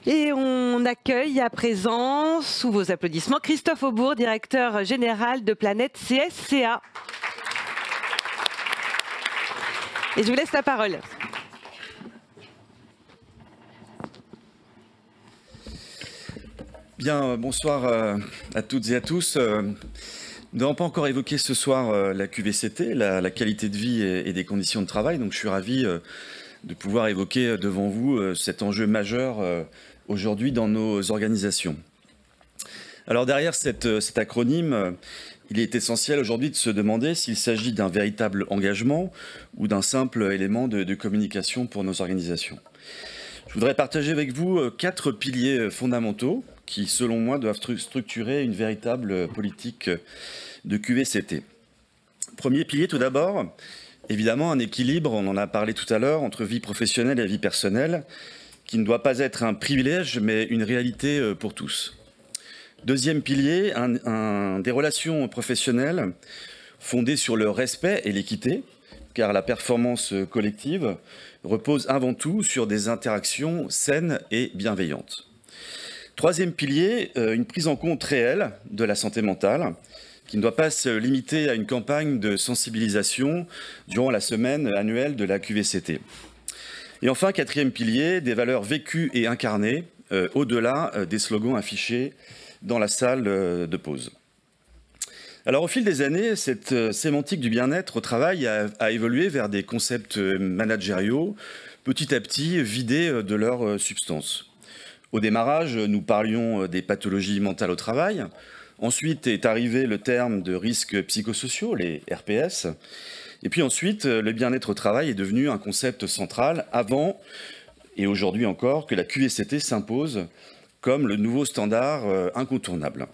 Et on accueille à présent, sous vos applaudissements, Christophe Aubourg, directeur général de Planète CSCA. Et je vous laisse la parole. Bien, bonsoir à toutes et à tous. Nous n'avons pas encore évoqué ce soir la QVCT, la qualité de vie et des conditions de travail. Donc je suis ravi de pouvoir évoquer devant vous cet enjeu majeur aujourd'hui dans nos organisations. Alors derrière cet acronyme, il est essentiel aujourd'hui de se demander s'il s'agit d'un véritable engagement ou d'un simple élément de communication pour nos organisations. Je voudrais partager avec vous 4 piliers fondamentaux qui, selon moi, doivent structurer une véritable politique de QVCT. Premier pilier, tout d'abord, évidemment, un équilibre, on en a parlé tout à l'heure, entre vie professionnelle et vie personnelle, qui ne doit pas être un privilège, mais une réalité pour tous. Deuxième pilier, des relations professionnelles fondées sur le respect et l'équité, car la performance collective repose avant tout sur des interactions saines et bienveillantes. Troisième pilier, une prise en compte réelle de la santé mentale, qui ne doit pas se limiter à une campagne de sensibilisation durant la semaine annuelle de la QVCT. Et enfin, quatrième pilier, des valeurs vécues et incarnées, au-delà des slogans affichés dans la salle de pause. Alors au fil des années, cette sémantique du bien-être au travail a évolué vers des concepts managériaux, petit à petit vidés de leur substance. Au démarrage, nous parlions des pathologies mentales au travail. Ensuite est arrivé le terme de risques psychosociaux, les RPS. Et puis ensuite, le bien-être au travail est devenu un concept central avant, et aujourd'hui encore, que la QVCT s'impose comme le nouveau standard incontournable.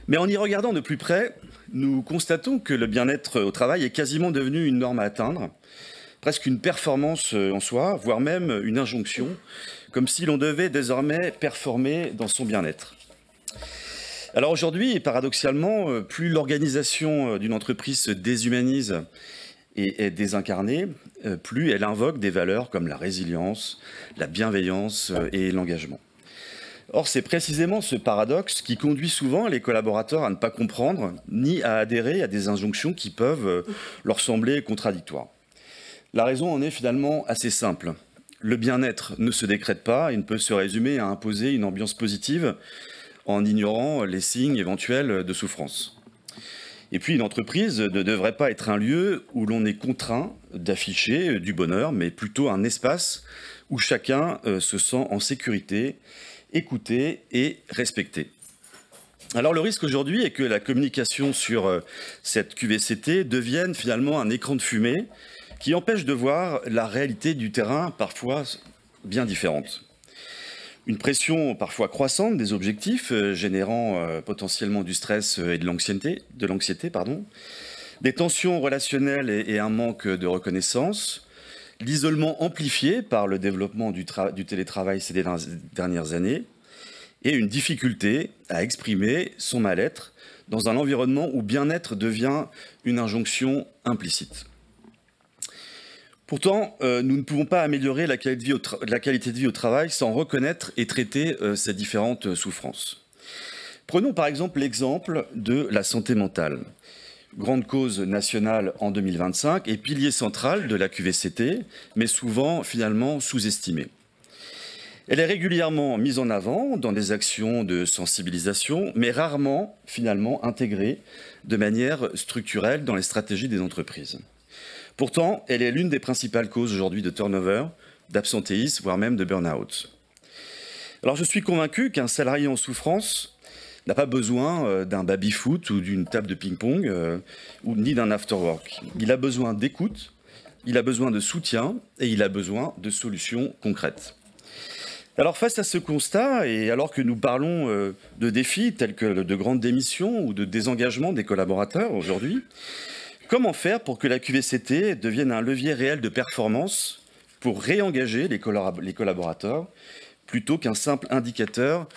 Mais en y regardant de plus près, nous constatons que le bien-être au travail est quasiment devenu une norme à atteindre, presque une performance en soi, voire même une injonction, comme si l'on devait désormais performer dans son bien-être. Alors aujourd'hui, paradoxalement, plus l'organisation d'une entreprise se déshumanise et est désincarnée, plus elle invoque des valeurs comme la résilience, la bienveillance et l'engagement. Or, c'est précisément ce paradoxe qui conduit souvent les collaborateurs à ne pas comprendre ni à adhérer à des injonctions qui peuvent leur sembler contradictoires. La raison en est finalement assez simple. Le bien-être ne se décrète pas et ne peut se résumer à imposer une ambiance positive en ignorant les signes éventuels de souffrance. Et puis, une entreprise ne devrait pas être un lieu où l'on est contraint d'afficher du bonheur, mais plutôt un espace où chacun se sent en sécurité, écouté et respecté. Alors le risque aujourd'hui est que la communication sur cette QVCT devienne finalement un écran de fumée qui empêche de voir la réalité du terrain parfois bien différente. Une pression parfois croissante des objectifs générant potentiellement du stress et de l'anxiété, des tensions relationnelles et un manque de reconnaissance, l'isolement amplifié par le développement du télétravail ces dernières années et une difficulté à exprimer son mal-être dans un environnement où bien-être devient une injonction implicite. Pourtant, nous ne pouvons pas améliorer la qualité de vie au travail sans reconnaître et traiter ces différentes souffrances. Prenons par exemple l'exemple de la santé mentale. Grande cause nationale en 2025 et pilier central de la QVCT, mais souvent finalement sous-estimée. Elle est régulièrement mise en avant dans des actions de sensibilisation, mais rarement finalement intégrée de manière structurelle dans les stratégies des entreprises. Pourtant, elle est l'une des principales causes aujourd'hui de turnover, d'absentéisme, voire même de burn-out. Alors je suis convaincu qu'un salarié en souffrance n'a pas besoin d'un baby-foot ou d'une table de ping-pong ni d'un after-work. Il a besoin d'écoute, il a besoin de soutien et il a besoin de solutions concrètes. Alors face à ce constat, et alors que nous parlons de défis tels que de grandes démissions ou de désengagement des collaborateurs aujourd'hui, comment faire pour que la QVCT devienne un levier réel de performance pour réengager les collaborateurs plutôt qu'un simple indicateur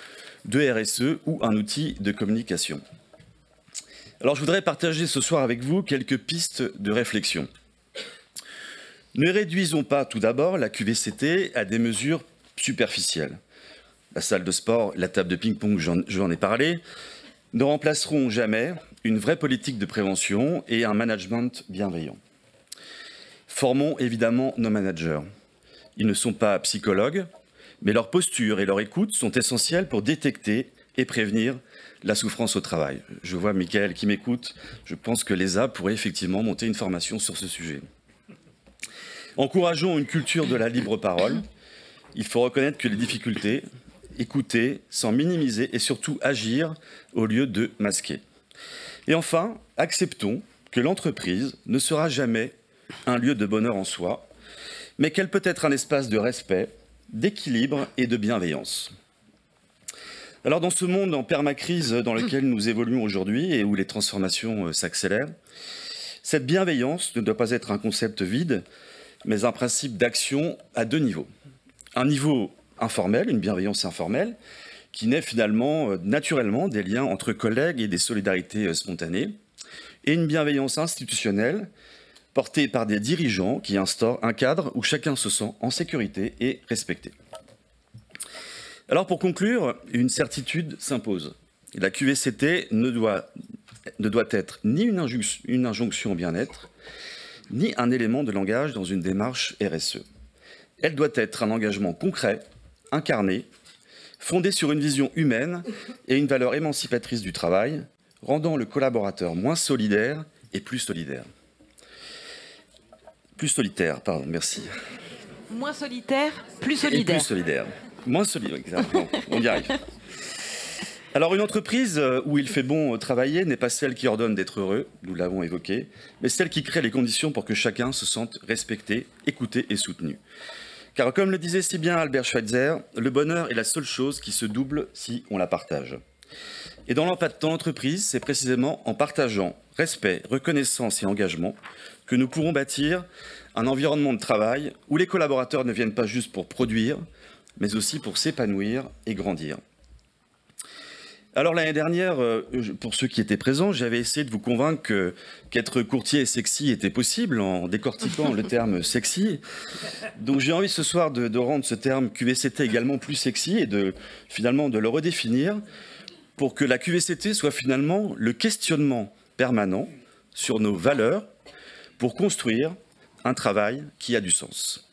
de RSE ou un outil de communication? Alors je voudrais partager ce soir avec vous quelques pistes de réflexion. Ne réduisons pas tout d'abord la QVCT à des mesures superficielles. La salle de sport, la table de ping-pong, j'en ai parlé, ne remplaceront jamais une vraie politique de prévention et un management bienveillant. Formons évidemment nos managers. Ils ne sont pas psychologues, mais leur posture et leur écoute sont essentielles pour détecter et prévenir la souffrance au travail. Je vois Mickaël qui m'écoute, je pense que l'ESA pourrait effectivement monter une formation sur ce sujet. Encourageons une culture de la libre parole. Il faut reconnaître que les difficultés, écouter sans minimiser et surtout agir au lieu de masquer. Et enfin, acceptons que l'entreprise ne sera jamais un lieu de bonheur en soi, mais qu'elle peut être un espace de respect, d'équilibre et de bienveillance. Alors dans ce monde en permacrise dans lequel nous évoluons aujourd'hui et où les transformations s'accélèrent, cette bienveillance ne doit pas être un concept vide, mais un principe d'action à deux niveaux. Un niveau informel, une bienveillance informelle, qui naît finalement naturellement des liens entre collègues et des solidarités spontanées, et une bienveillance institutionnelle portée par des dirigeants qui instaurent un cadre où chacun se sent en sécurité et respecté. Alors pour conclure, une certitude s'impose. La QVCT ne doit être ni une injonction au bien-être, ni un élément de langage dans une démarche RSE. Elle doit être un engagement concret, incarné, fondé sur une vision humaine et une valeur émancipatrice du travail, rendant le collaborateur moins solidaire et plus solidaire. Plus solitaire, pardon, merci. Moins solitaire, plus solidaire. Et plus solidaire. Moins solidaire, exactement. On y arrive. Alors une entreprise où il fait bon travailler n'est pas celle qui ordonne d'être heureux, nous l'avons évoqué, mais celle qui crée les conditions pour que chacun se sente respecté, écouté et soutenu. Car comme le disait si bien Albert Schweitzer, le bonheur est la seule chose qui se double si on la partage. Et dans l'entreprise, c'est précisément en partageant respect, reconnaissance et engagement que nous pourrons bâtir un environnement de travail où les collaborateurs ne viennent pas juste pour produire, mais aussi pour s'épanouir et grandir. Alors l'année dernière, pour ceux qui étaient présents, j'avais essayé de vous convaincre qu'être courtier sexy était possible en décortiquant le terme sexy. Donc j'ai envie ce soir de rendre ce terme QVCT également plus sexy et finalement de le redéfinir pour que la QVCT soit finalement le questionnement permanent sur nos valeurs pour construire un travail qui a du sens.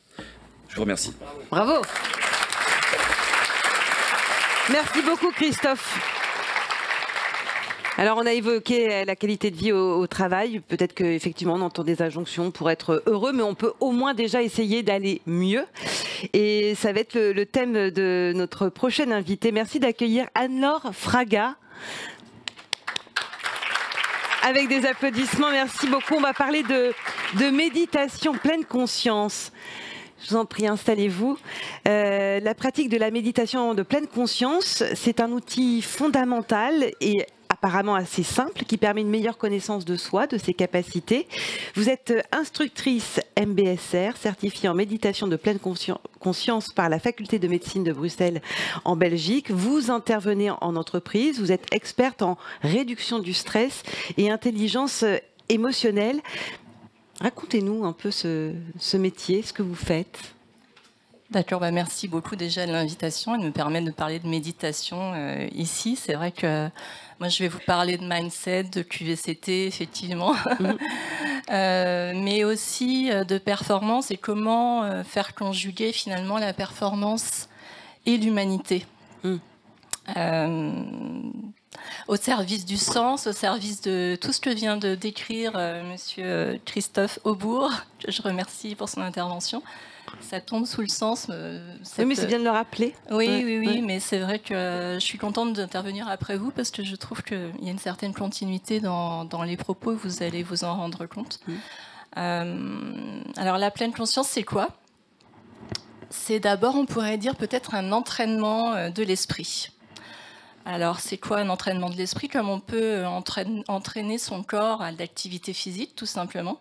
Je vous remercie. Bravo. Merci beaucoup Christophe. Alors on a évoqué la qualité de vie au travail, peut-être qu'effectivement on entend des injonctions pour être heureux, mais on peut au moins déjà essayer d'aller mieux. Et ça va être le thème de notre prochaine invitée. Merci d'accueillir Anne-Laure Fraga. Avec des applaudissements, merci beaucoup. On va parler de méditation pleine conscience. Je vous en prie, installez-vous. La pratique de la méditation de pleine conscience, c'est un outil fondamental et apparemment assez simple qui permet une meilleure connaissance de soi, de ses capacités. Vous êtes instructrice MBSR, certifiée en méditation de pleine conscience par la faculté de médecine de Bruxelles en Belgique. Vous intervenez en entreprise, vous êtes experte en réduction du stress et intelligence émotionnelle. Racontez-nous un peu ce métier, ce que vous faites. D'accord, merci beaucoup déjà de l'invitation et de me permettre de parler de méditation ici. C'est vrai que moi je vais vous parler de mindset, de QVCT effectivement, mais aussi de performance et comment faire conjuguer finalement la performance et l'humanité. Au service du sens, au service de tout ce que vient de décrire Monsieur Christophe Aubourg, que je remercie pour son intervention. Ça tombe sous le sens. Oui, mais c'est bien de le rappeler. Oui, mais c'est vrai que je suis contente d'intervenir après vous parce que je trouve qu'il y a une certaine continuité dans les propos, vous allez vous en rendre compte. Alors la pleine conscience, c'est quoi? C'est d'abord, on pourrait dire peut-être un entraînement de l'esprit. Alors, c'est quoi un entraînement de l'esprit? Comme on peut entraîner son corps à l'activité physique, tout simplement.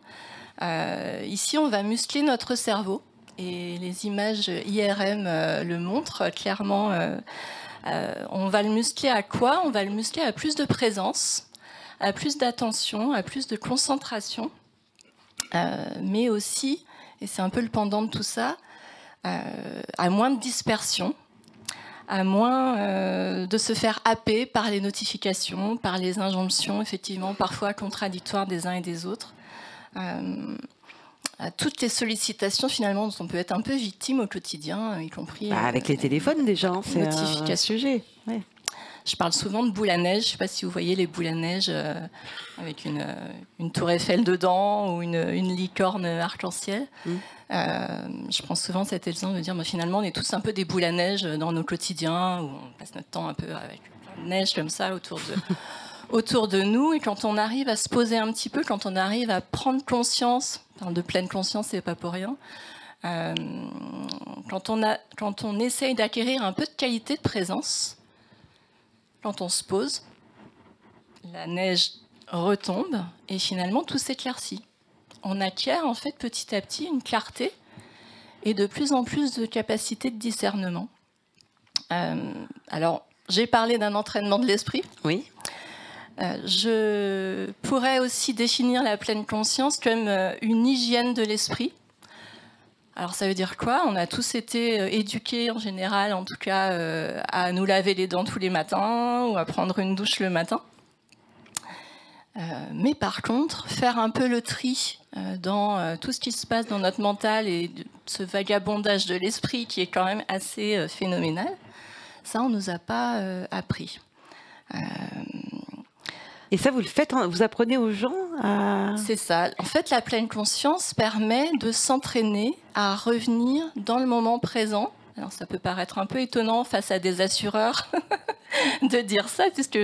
Ici, on va muscler notre cerveau. Et les images IRM le montrent clairement. On va le muscler à quoi? On va le muscler à plus de présence, à plus d'attention, à plus de concentration. Mais aussi, et c'est un peu le pendant de tout ça, à moins de dispersion, à moins de se faire happer par les notifications, par les injonctions, effectivement, parfois contradictoires des uns et des autres. À toutes les sollicitations, finalement, dont on peut être un peu victime au quotidien, y compris... avec les téléphones, déjà, c'est un sujet. Ouais. Je parle souvent de boules à neige. Je ne sais pas si vous voyez les boules à neige avec une tour Eiffel dedans ou une licorne arc-en-ciel. Je prends souvent cet exemple de dire finalement on est tous un peu des boules à neige dans nos quotidiens où on passe notre temps un peu avec plein de neige comme ça autour de nous. Et quand on arrive à se poser un petit peu, quand on arrive à prendre conscience, de pleine conscience, c'est pas pour rien, quand on essaye d'acquérir un peu de qualité de présence, quand on se pose, la neige retombe et finalement tout s'éclaircit. On acquiert en fait petit à petit une clarté et de plus en plus de capacité de discernement. Alors, j'ai parlé d'un entraînement de l'esprit. Oui. Je pourrais aussi définir la pleine conscience comme une hygiène de l'esprit. Alors ça veut dire quoi? On a tous été éduqués en général, en tout cas, à nous laver les dents tous les matins ou à prendre une douche le matin. Mais par contre, faire un peu le tri dans tout ce qui se passe dans notre mental et ce vagabondage de l'esprit qui est quand même assez phénoménal, ça on ne nous a pas appris. Et ça, vous le faites, vous apprenez aux gens à... C'est ça. En fait, la pleine conscience permet de s'entraîner à revenir dans le moment présent. Alors, ça peut paraître un peu étonnant face à des assureurs de dire ça, puisque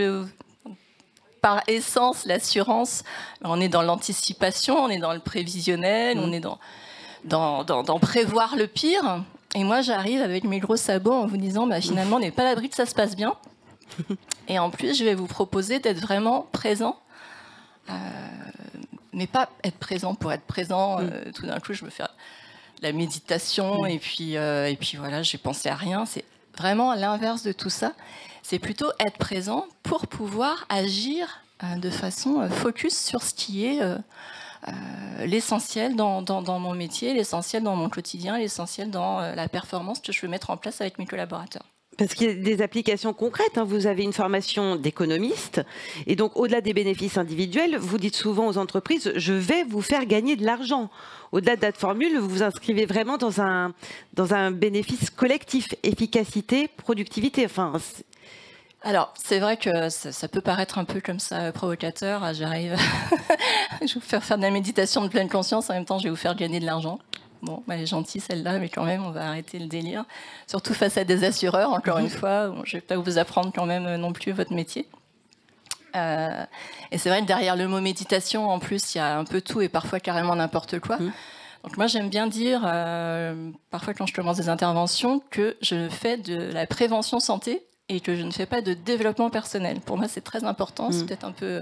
par essence, l'assurance, on est dans l'anticipation, on est dans le prévisionnel, on est dans prévoir le pire. Et moi, j'arrive avec mes gros sabots en vous disant, finalement, on n'est pas à l'abri que ça se passe bien. Et en plus, je vais vous proposer d'être vraiment présent, mais pas être présent pour être présent. Tout d'un coup, je veux faire de la méditation et puis voilà, j'ai pensé à rien. C'est vraiment à l'inverse de tout ça. C'est plutôt être présent pour pouvoir agir de façon focus sur ce qui est l'essentiel dans mon métier, l'essentiel dans mon quotidien, l'essentiel dans la performance que je veux mettre en place avec mes collaborateurs. Parce qu'il y a des applications concrètes. Vous avez une formation d'économiste. Et donc, au-delà des bénéfices individuels, vous dites souvent aux entreprises, je vais vous faire gagner de l'argent. Au-delà de cette formule, vous vous inscrivez vraiment dans un bénéfice collectif, efficacité, productivité. Alors, c'est vrai que ça peut paraître un peu comme ça provocateur. J'arrive, je vais vous faire de la méditation de pleine conscience. En même temps, je vais vous faire gagner de l'argent. Bon, elle est gentille celle-là, mais quand même, on va arrêter le délire. Surtout face à des assureurs, encore une fois. Je ne vais pas vous apprendre quand même non plus votre métier. Et c'est vrai que derrière le mot méditation, en plus, il y a un peu tout et parfois carrément n'importe quoi. Donc moi, j'aime bien dire, parfois quand je commence des interventions, que je fais de la prévention santé et que je ne fais pas de développement personnel. Pour moi, c'est très important. C'est peut-être un peu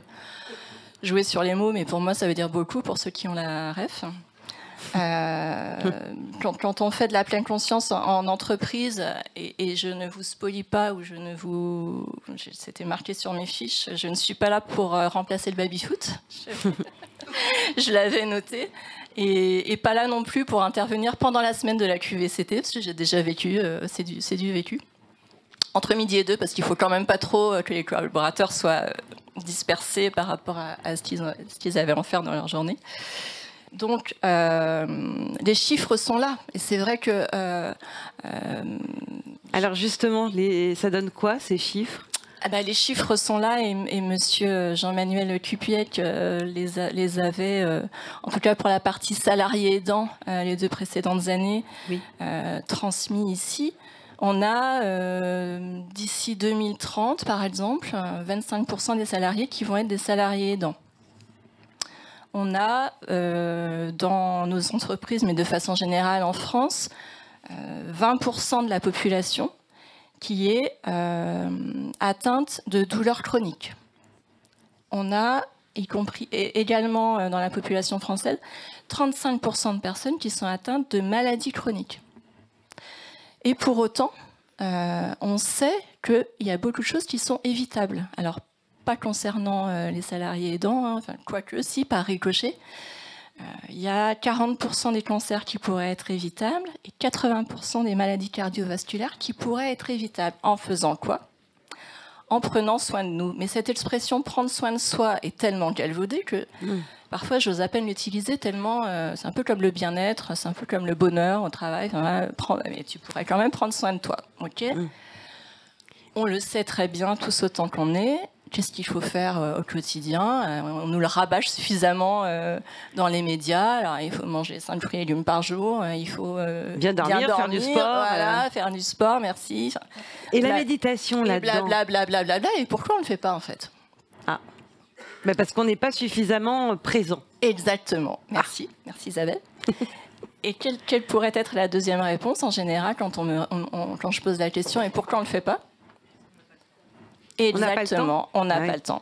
jouer sur les mots, mais pour moi, ça veut dire beaucoup pour ceux qui ont la ref. Quand on fait de la pleine conscience en entreprise, et je ne vous spoilie pas, ou c'était marqué sur mes fiches, je ne suis pas là pour remplacer le baby-foot. Je l'avais noté. Et pas là non plus pour intervenir pendant la semaine de la QVCT, parce que j'ai déjà vécu, c'est du vécu. Entre midi et 2, parce qu'il ne faut quand même pas trop que les collaborateurs soient dispersés par rapport à ce qu'ils avaient à en faire dans leur journée. Donc, les chiffres sont là. Et c'est vrai que... Alors justement, ça donne quoi, ces chiffres? Les chiffres sont là et monsieur Jean-Manuel Cupiec les avait, en tout cas pour la partie salarié aidant, les 2 précédentes années, transmis ici. On a, d'ici 2030, par exemple, 25% des salariés qui vont être des salariés aidants. On a, dans nos entreprises, mais de façon générale en France, 20% de la population qui est atteinte de douleurs chroniques. On a, y compris également dans la population française, 35% de personnes qui sont atteintes de maladies chroniques. Et pour autant, on sait qu'il y a beaucoup de choses qui sont évitables. Alors, pas concernant les salariés aidants, quoique si, par ricochet. Il y a 40% des cancers qui pourraient être évitables et 80% des maladies cardiovasculaires qui pourraient être évitables. En faisant quoi? En prenant soin de nous. Mais cette expression « prendre soin de soi » est tellement galvaudée que parfois j'ose à peine l'utiliser tellement c'est un peu comme le bien-être, c'est un peu comme le bonheur au travail. Mais tu pourrais quand même prendre soin de toi. Okay, on le sait très bien, tous autant qu'on est. Qu'est-ce qu'il faut faire au quotidien? On nous le rabâche suffisamment dans les médias. Alors, il faut manger 5 fruits et légumes par jour. Il faut bien dormir, faire du sport. Voilà, faire du sport, merci. Et la méditation là-dedans. Blablabla. Et pourquoi on ne le fait pas en fait? Parce qu'on n'est pas suffisamment présent. Exactement. Merci. Merci Isabelle. Et quelle pourrait être la deuxième réponse en général quand je pose la question? Et pourquoi on ne le fait pas? Exactement, on n'a pas le temps.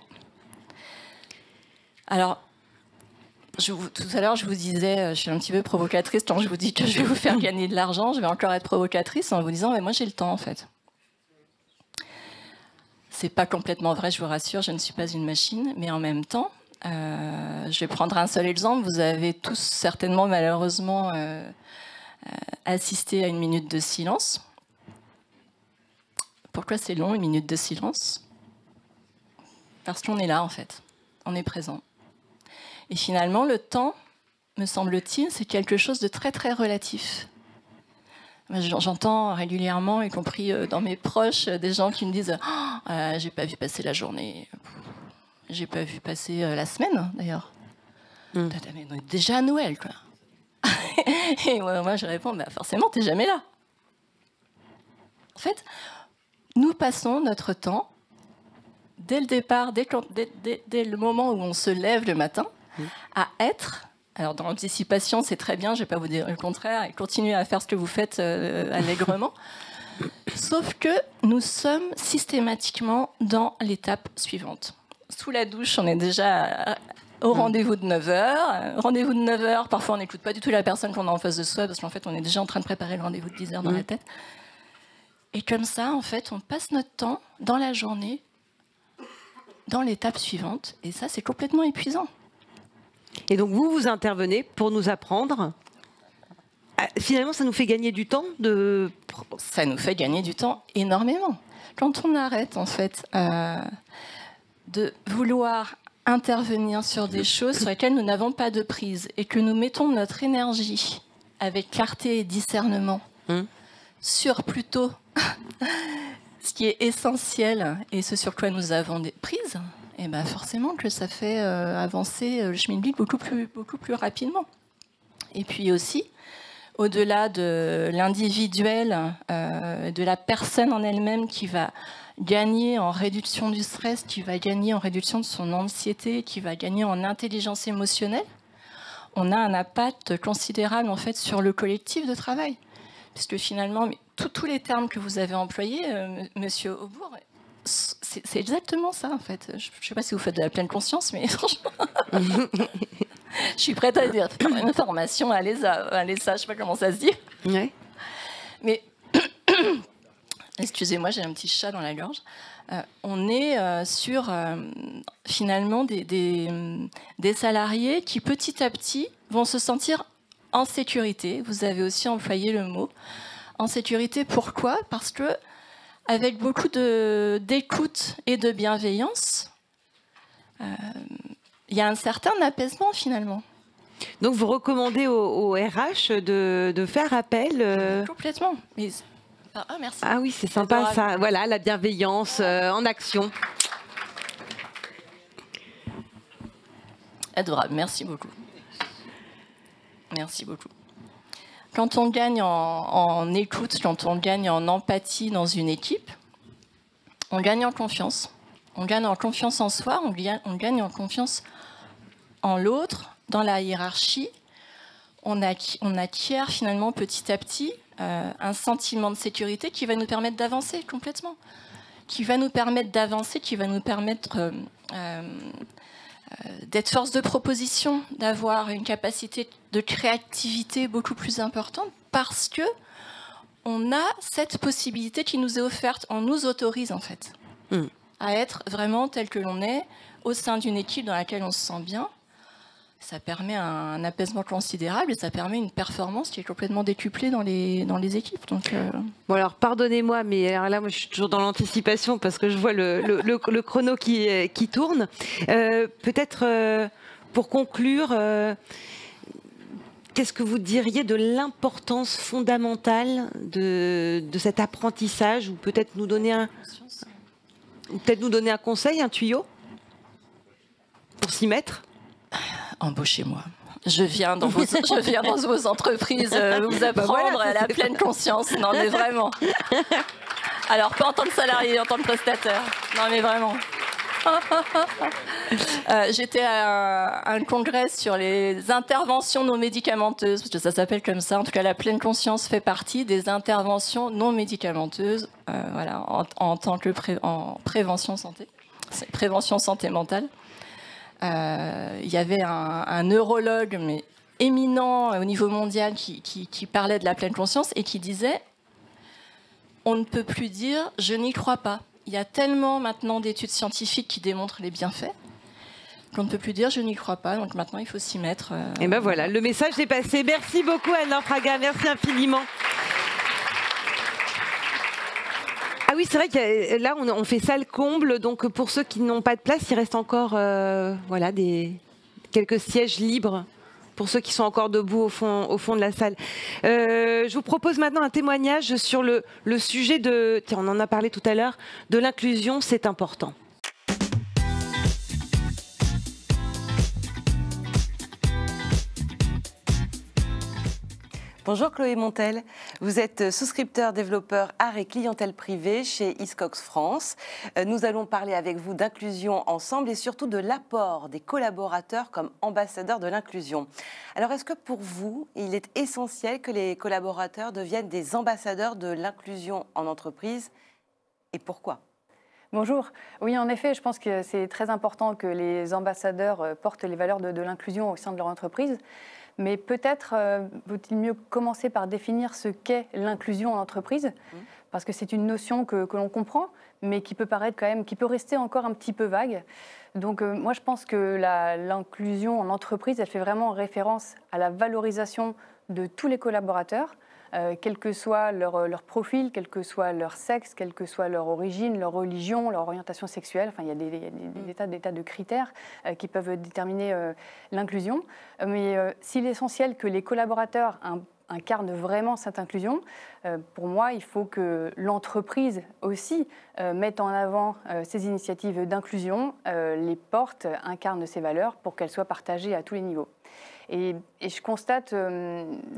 Alors, tout à l'heure, je vous disais, je suis un petit peu provocatrice quand je vous dis que je vais vous faire gagner de l'argent. Je vais encore être provocatrice en vous disant, mais moi j'ai le temps en fait. C'est pas complètement vrai, je vous rassure, je ne suis pas une machine, mais en même temps, je vais prendre un seul exemple. Vous avez tous certainement, malheureusement, assisté à une minute de silence. Pourquoi c'est long, une minute de silence? Parce qu'on est là, en fait. On est présent. Et finalement, le temps, me semble-t-il, c'est quelque chose de très, très relatif. J'entends régulièrement, y compris dans mes proches, des gens qui me disent « j'ai pas vu passer la journée. J'ai pas vu passer la semaine, d'ailleurs. Mais on est déjà à Noël, quoi. » Et moi, je réponds « forcément, t'es jamais là. » En fait, nous passons notre temps, dès le départ, dès le moment où on se lève le matin, à être... Alors, dans l'anticipation, c'est très bien, je ne vais pas vous dire le contraire, et continuez à faire ce que vous faites allègrement. Sauf que nous sommes systématiquement dans l'étape suivante. Sous la douche, on est déjà au rendez-vous de 9h. Rendez-vous de 9h, parfois on n'écoute pas du tout la personne qu'on a en face de soi, parce qu'en fait, on est déjà en train de préparer le rendez-vous de 10h dans la tête. Et comme ça, en fait, on passe notre temps dans la journée, dans l'étape suivante. Et ça, c'est complètement épuisant. Et donc, vous intervenez pour nous apprendre. Finalement, ça nous fait gagner du temps de... Ça nous fait gagner du temps énormément. Quand on arrête, en fait, de vouloir intervenir sur des choses sur lesquelles nous n'avons pas de prise et que nous mettons notre énergie avec clarté et discernement sur plutôt ce qui est essentiel et ce sur quoi nous avons des prises, et ben forcément que ça fait avancer le schmilblick beaucoup plus rapidement. Et puis aussi, au-delà de l'individuel, de la personne en elle-même qui va gagner en réduction du stress, qui va gagner en réduction de son anxiété, qui va gagner en intelligence émotionnelle, on a un impact considérable en fait sur le collectif de travail. Puisque finalement, tous les termes que vous avez employés, Monsieur Aubourg, c'est exactement ça en fait. Je ne sais pas si vous faites de la pleine conscience, mais franchement, je suis prête à dire faire une formation à l'ESA, je ne sais pas comment ça se dit. Ouais. Mais excusez-moi, j'ai un petit chat dans la gorge. On est sur finalement des salariés qui petit à petit vont se sentir en sécurité. Vous avez aussi employé le mot en sécurité. Pourquoi? Parce que avec beaucoup d'écoute et de bienveillance, il y a un certain apaisement finalement. Donc vous recommandez au RH de faire appel Complètement. Mais... merci. Ah oui, c'est sympa adorable. Ça. Voilà, la bienveillance en action. Adorable, merci beaucoup. Merci beaucoup. Quand on gagne en écoute, quand on gagne en empathie dans une équipe, on gagne en confiance. On gagne en confiance en soi, on gagne en confiance en l'autre, dans la hiérarchie. On acquiert finalement petit à petit un sentiment de sécurité qui va nous permettre d'avancer complètement. Qui va nous permettre d'avancer, qui va nous permettre d'être force de proposition, d'avoir une capacité de créativité beaucoup plus importante parce que on a cette possibilité qui nous est offerte, on nous autorise en fait à être vraiment tel que l'on est au sein d'une équipe dans laquelle on se sent bien, Ça permet un apaisement considérable et ça permet une performance qui est complètement décuplée dans les équipes. Donc, Bon alors pardonnez-moi, mais alors là moi je suis toujours dans l'anticipation parce que je vois le chrono qui tourne. Peut-être pour conclure, qu'est-ce que vous diriez de l'importance fondamentale de cet apprentissage, ou peut-être nous donner un conseil, un tuyau pour s'y mettre? Embauchez-moi. Je viens dans vos entreprises vous apprendre à la pleine conscience. Non, mais vraiment. Alors, pas en tant que salarié, en tant que prestataire. Non, mais vraiment. J'étais à un congrès sur les interventions non médicamenteuses, parce que ça s'appelle comme ça. En tout cas, la pleine conscience fait partie des interventions non médicamenteuses, voilà, en tant que en prévention santé, prévention santé mentale. Il y avait un neurologue, mais éminent au niveau mondial, qui parlait de la pleine conscience et qui disait « On ne peut plus dire « je n'y crois pas ». Il y a tellement maintenant d'études scientifiques qui démontrent les bienfaits qu'on ne peut plus dire « je n'y crois pas ». Donc maintenant, il faut s'y mettre. Et ben voilà, le message est passé. Merci beaucoup Anne-Laure Fraga, merci infiniment. Ah oui, c'est vrai que là, on fait salle comble. Donc, pour ceux qui n'ont pas de place, il reste encore voilà, quelques sièges libres pour ceux qui sont encore debout au fond de la salle. Je vous propose maintenant un témoignage sur le sujet de, tiens, on en a parlé tout à l'heure, de l'inclusion, c'est important. Bonjour Chloé Montel, vous êtes souscripteur, développeur art et clientèle privée chez Hiscox France. Nous allons parler avec vous d'inclusion ensemble et surtout de l'apport des collaborateurs comme ambassadeurs de l'inclusion. Alors est-ce que pour vous, il est essentiel que les collaborateurs deviennent des ambassadeurs de l'inclusion en entreprise et pourquoi ? Bonjour. Oui, en effet, je pense que c'est très important que les ambassadeurs portent les valeurs de l'inclusion au sein de leur entreprise. Mais peut-être vaut-il mieux commencer par définir ce qu'est l'inclusion en entreprise, parce que c'est une notion que l'on comprend, mais qui peut paraître quand même, qui peut rester encore un petit peu vague. Donc moi, je pense que l'inclusion en entreprise, elle fait vraiment référence à la valorisation de tous les collaborateurs, quel que soit leur profil, quel que soit leur sexe, quelle que soit leur origine, leur religion, leur orientation sexuelle. Enfin, il y a des tas de critères qui peuvent déterminer l'inclusion. Mais s'il est essentiel que les collaborateurs incarnent vraiment cette inclusion, pour moi, il faut que l'entreprise aussi mette en avant ces initiatives d'inclusion, les porte, incarne ces valeurs pour qu'elles soient partagées à tous les niveaux. Et je constate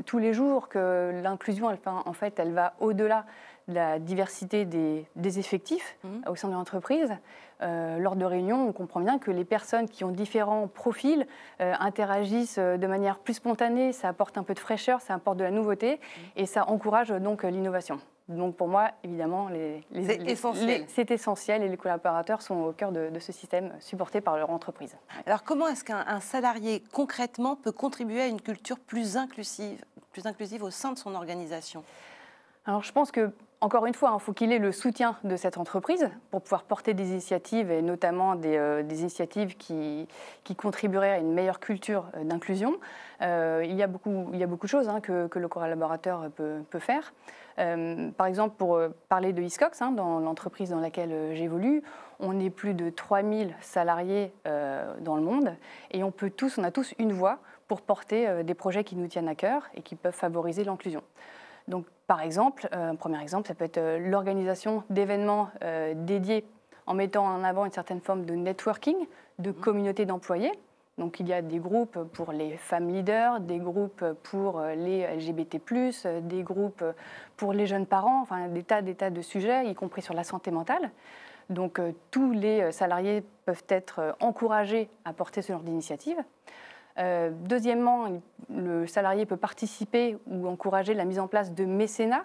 tous les jours que l'inclusion, en fait, elle va au-delà de la diversité des effectifs au sein de l'entreprise. Lors de réunions, on comprend bien que les personnes qui ont différents profils interagissent de manière plus spontanée, ça apporte un peu de fraîcheur, ça apporte de la nouveauté et ça encourage donc l'innovation. Donc pour moi, évidemment, c'est essentiel et les collaborateurs sont au cœur de ce système supporté par leur entreprise. Alors comment est-ce qu'un salarié concrètement peut contribuer à une culture plus inclusive au sein de son organisation ? Alors je pense que, encore une fois, il faut qu'il ait le soutien de cette entreprise pour pouvoir porter des initiatives et notamment des initiatives qui contribueraient à une meilleure culture d'inclusion. Il y a beaucoup de choses que le collaborateur peut faire. Par exemple, pour parler de Hiscox, dans l'entreprise dans laquelle j'évolue, on est plus de 3000 salariés dans le monde et on a tous une voix pour porter des projets qui nous tiennent à cœur et qui peuvent favoriser l'inclusion. Donc, par exemple, un premier exemple, ça peut être l'organisation d'événements dédiés en mettant en avant une certaine forme de networking, de communauté d'employés. Donc, il y a des groupes pour les femmes leaders, des groupes pour les LGBT+, des groupes pour les jeunes parents, enfin des tas de sujets, y compris sur la santé mentale. Donc, tous les salariés peuvent être encouragés à porter ce genre d'initiative. Deuxièmement, le salarié peut participer ou encourager la mise en place de mécénat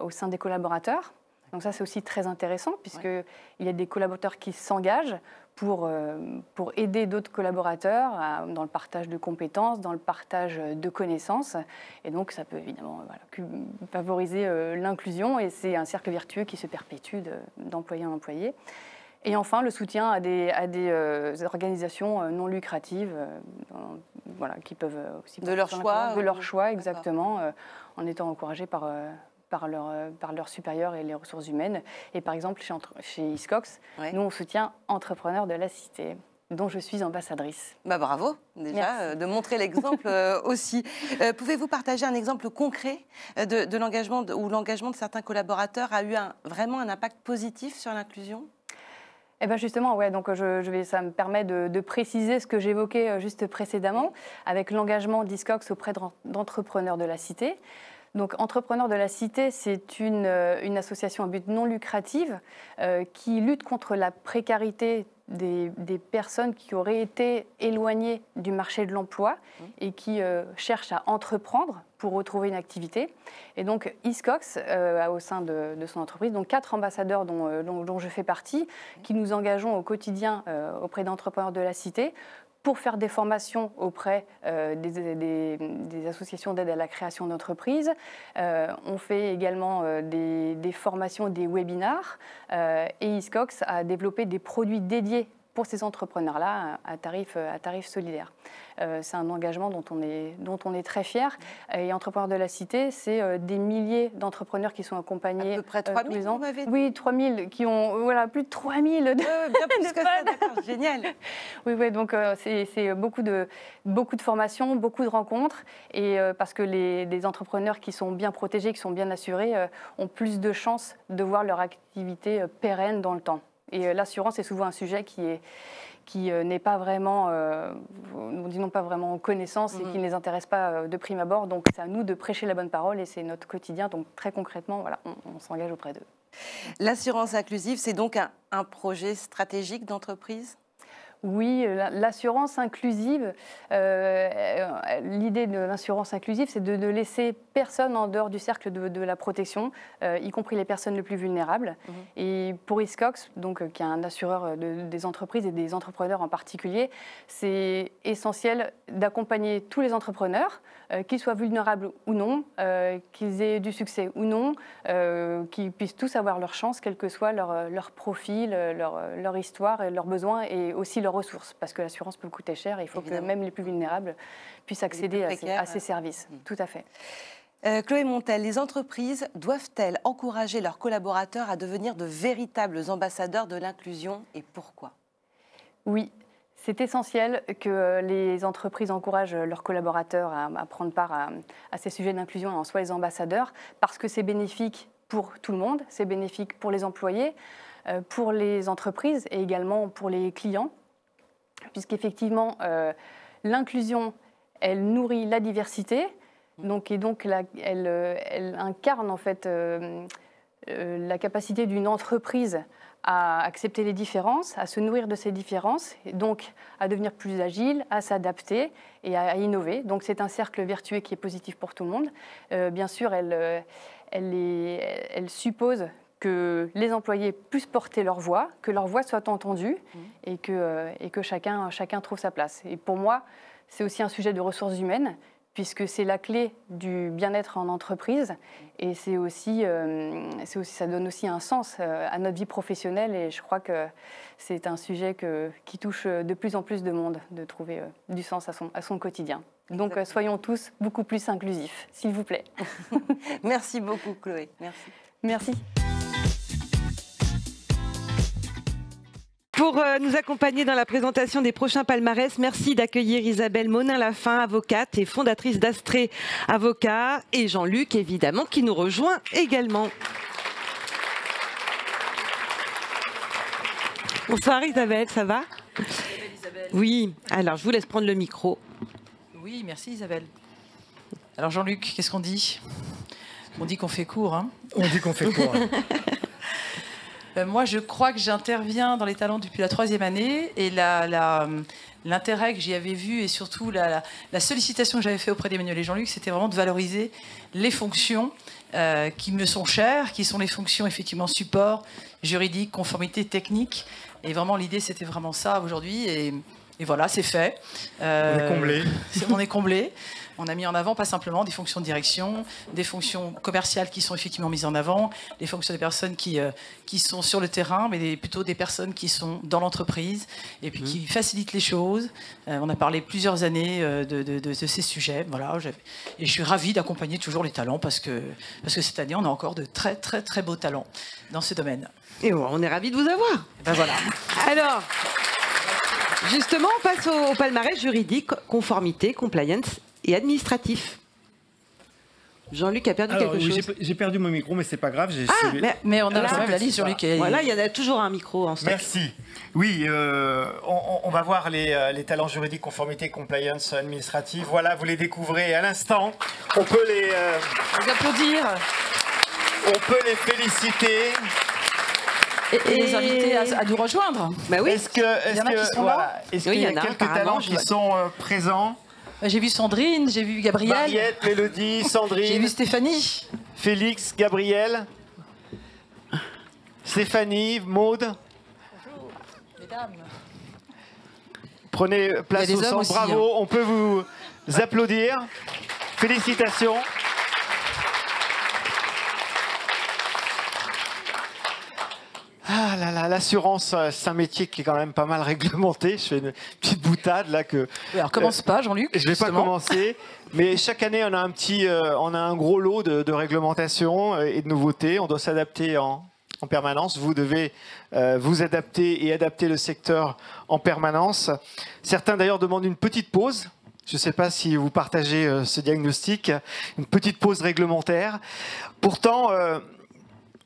au sein des collaborateurs. Donc ça, c'est aussi très intéressant puisqu'il y a des collaborateurs qui s'engagent pour aider d'autres collaborateurs dans le partage de compétences, dans le partage de connaissances. Et donc, ça peut évidemment favoriser l'inclusion et c'est un cercle vertueux qui se perpétue d'employé en employé. Et enfin, le soutien à des organisations non lucratives voilà, qui peuvent aussi... De leur choix. De leur choix, exactement, en étant encouragés par leurs supérieurs et les ressources humaines. Et par exemple, chez Hiscox, nous, on soutient Entrepreneurs de la Cité, dont je suis ambassadrice. Bah bravo, déjà, de montrer l'exemple aussi. Pouvez-vous partager un exemple concret de l'engagement, où l'engagement de certains collaborateurs a eu vraiment un impact positif sur l'inclusion ? Eh ben justement, ouais, donc ça me permet de préciser ce que j'évoquais juste précédemment, avec l'engagement d'Hiscox auprès d'Entrepreneurs de la Cité. Donc, Entrepreneurs de la Cité, c'est une association à but non lucratif qui lutte contre la précarité des personnes qui auraient été éloignées du marché de l'emploi et qui cherchent à entreprendre pour retrouver une activité. Et donc, Hiscox, au sein de son entreprise, donc 4 ambassadeurs dont je fais partie, qui nous engageons au quotidien auprès d'Entrepreneurs de la Cité pour faire des formations auprès des associations d'aide à la création d'entreprises. On fait également des formations, des webinars. Et Hiscox a développé des produits dédiés pour ces entrepreneurs-là à tarif solidaire. C'est un engagement dont on est très fiers. Et Entrepreneurs de la Cité, c'est des milliers d'entrepreneurs qui sont accompagnés à peu près 3 000, tous les ans. vous m'avez dit. Oui, 3 000, qui ont plus de 3 000 bien plus que ça, d'accord, génial. Oui, donc c'est beaucoup de formations, beaucoup de rencontres, et parce que les entrepreneurs qui sont bien protégés, qui sont bien assurés, ont plus de chances de voir leur activité pérenne dans le temps. Et l'assurance est souvent un sujet qui n'est pas vraiment, n'ont pas vraiment connaissance et qui ne les intéresse pas de prime abord. Donc c'est à nous de prêcher la bonne parole et c'est notre quotidien. Donc très concrètement, voilà, on s'engage auprès d'eux. L'assurance inclusive, c'est donc un projet stratégique d'entreprise ? Oui, l'assurance inclusive, l'idée de l'assurance inclusive, c'est de laisser personne en dehors du cercle de la protection, y compris les personnes les plus vulnérables. Et pour Hiscox, donc, qui est un assureur des entreprises et des entrepreneurs en particulier, c'est essentiel d'accompagner tous les entrepreneurs, qu'ils soient vulnérables ou non, qu'ils aient du succès ou non, qu'ils puissent tous avoir leur chance, quel que soit leur profil, leur histoire, et leurs besoins et aussi leurs ressources, parce que l'assurance peut coûter cher et il faut Évidemment. Que même les plus vulnérables puissent accéder à ces services. Tout à fait. Chloé Montel, les entreprises doivent-elles encourager leurs collaborateurs à devenir de véritables ambassadeurs de l'inclusion et pourquoi ? Oui. C'est essentiel que les entreprises encouragent leurs collaborateurs à prendre part à ces sujets d'inclusion et en soient les ambassadeurs, parce que c'est bénéfique pour tout le monde, c'est bénéfique pour les employés, pour les entreprises et également pour les clients, puisqu'effectivement, l'inclusion, elle nourrit la diversité, donc elle incarne en fait la capacité d'une entreprise à accepter les différences, à se nourrir de ces différences, et donc à devenir plus agile, à s'adapter et à innover. Donc c'est un cercle vertueux qui est positif pour tout le monde. Bien sûr, elle suppose que les employés puissent porter leur voix, que leur voix soit entendue et que chacun trouve sa place. Et pour moi, c'est aussi un sujet de ressources humaines, puisque c'est la clé du bien-être en entreprise et c'est aussi, ça donne aussi un sens à notre vie professionnelle et je crois que c'est un sujet qui touche de plus en plus de monde, de trouver du sens à son quotidien. Donc soyons tous beaucoup plus inclusifs, s'il vous plaît. Merci beaucoup Chloé. Merci. Pour nous accompagner dans la présentation des prochains palmarès, merci d'accueillir Isabelle Monin-Lafin, avocate et fondatrice d'Astrée Avocat, et Jean-Luc, évidemment, qui nous rejoint également. Bonsoir Isabelle, ça va ? Isabelle. Oui, alors je vous laisse prendre le micro. Oui, merci Isabelle. Alors Jean-Luc, qu'est-ce qu'on dit ? On dit qu'on fait court, hein ? On dit qu'on fait court. Moi, je crois que j'interviens dans les talents depuis la 3e année et l'intérêt que j'y avais vu et surtout la sollicitation que j'avais faite auprès d'Emmanuel et Jean-Luc, c'était vraiment de valoriser les fonctions qui me sont chères, qui sont les fonctions effectivement support, juridique, conformité, technique. Et vraiment, l'idée, c'était vraiment ça aujourd'hui. Et voilà, c'est fait. On est comblé. On est comblé. On a mis en avant pas simplement des fonctions de direction, des fonctions commerciales qui sont effectivement mises en avant, des fonctions des personnes qui sont sur le terrain, mais plutôt des personnes qui sont dans l'entreprise et puis qui facilitent les choses. On a parlé plusieurs années de ces sujets. Voilà, et je suis ravie d'accompagner toujours les talents parce que cette année, on a encore de très, très, très beaux talents dans ce domaine. Et on est ravis de vous avoir. Ben voilà. Alors, justement, on passe au palmarès juridique, conformité, compliance et administratif. Jean-Luc a perdu quelque chose. J'ai perdu mon micro, mais c'est pas grave. Mais on a quand même la liste, Jean-Luc. Voilà, il y en a toujours un micro en stock. Merci. Oui, on va voir les talents juridiques, conformité, compliance, administratif. Voilà, vous les découvrez à l'instant. On peut les applaudir. On peut les féliciter. Et les inviter à nous rejoindre. Bah oui. Est-ce qu'il y a quelques talents qui sont présents? J'ai vu Sandrine, j'ai vu Gabrielle. Mariette, Mélodie, Sandrine. J'ai vu Stéphanie. Félix, Gabrielle. Stéphanie, Maude. Bonjour, mesdames. Prenez place au centre. Bravo, on peut vous applaudir. Félicitations. Ah là là, l'assurance, c'est un métier qui est quand même pas mal réglementé. Je fais une petite boutade là que. Oui, alors commence pas, Jean-Luc. Je vais pas commencer, mais chaque année on a un gros lot de réglementation et de nouveautés. On doit s'adapter en permanence. Vous devez vous adapter et adapter le secteur en permanence. Certains d'ailleurs demandent une petite pause. Je ne sais pas si vous partagez ce diagnostic, une petite pause réglementaire. Pourtant.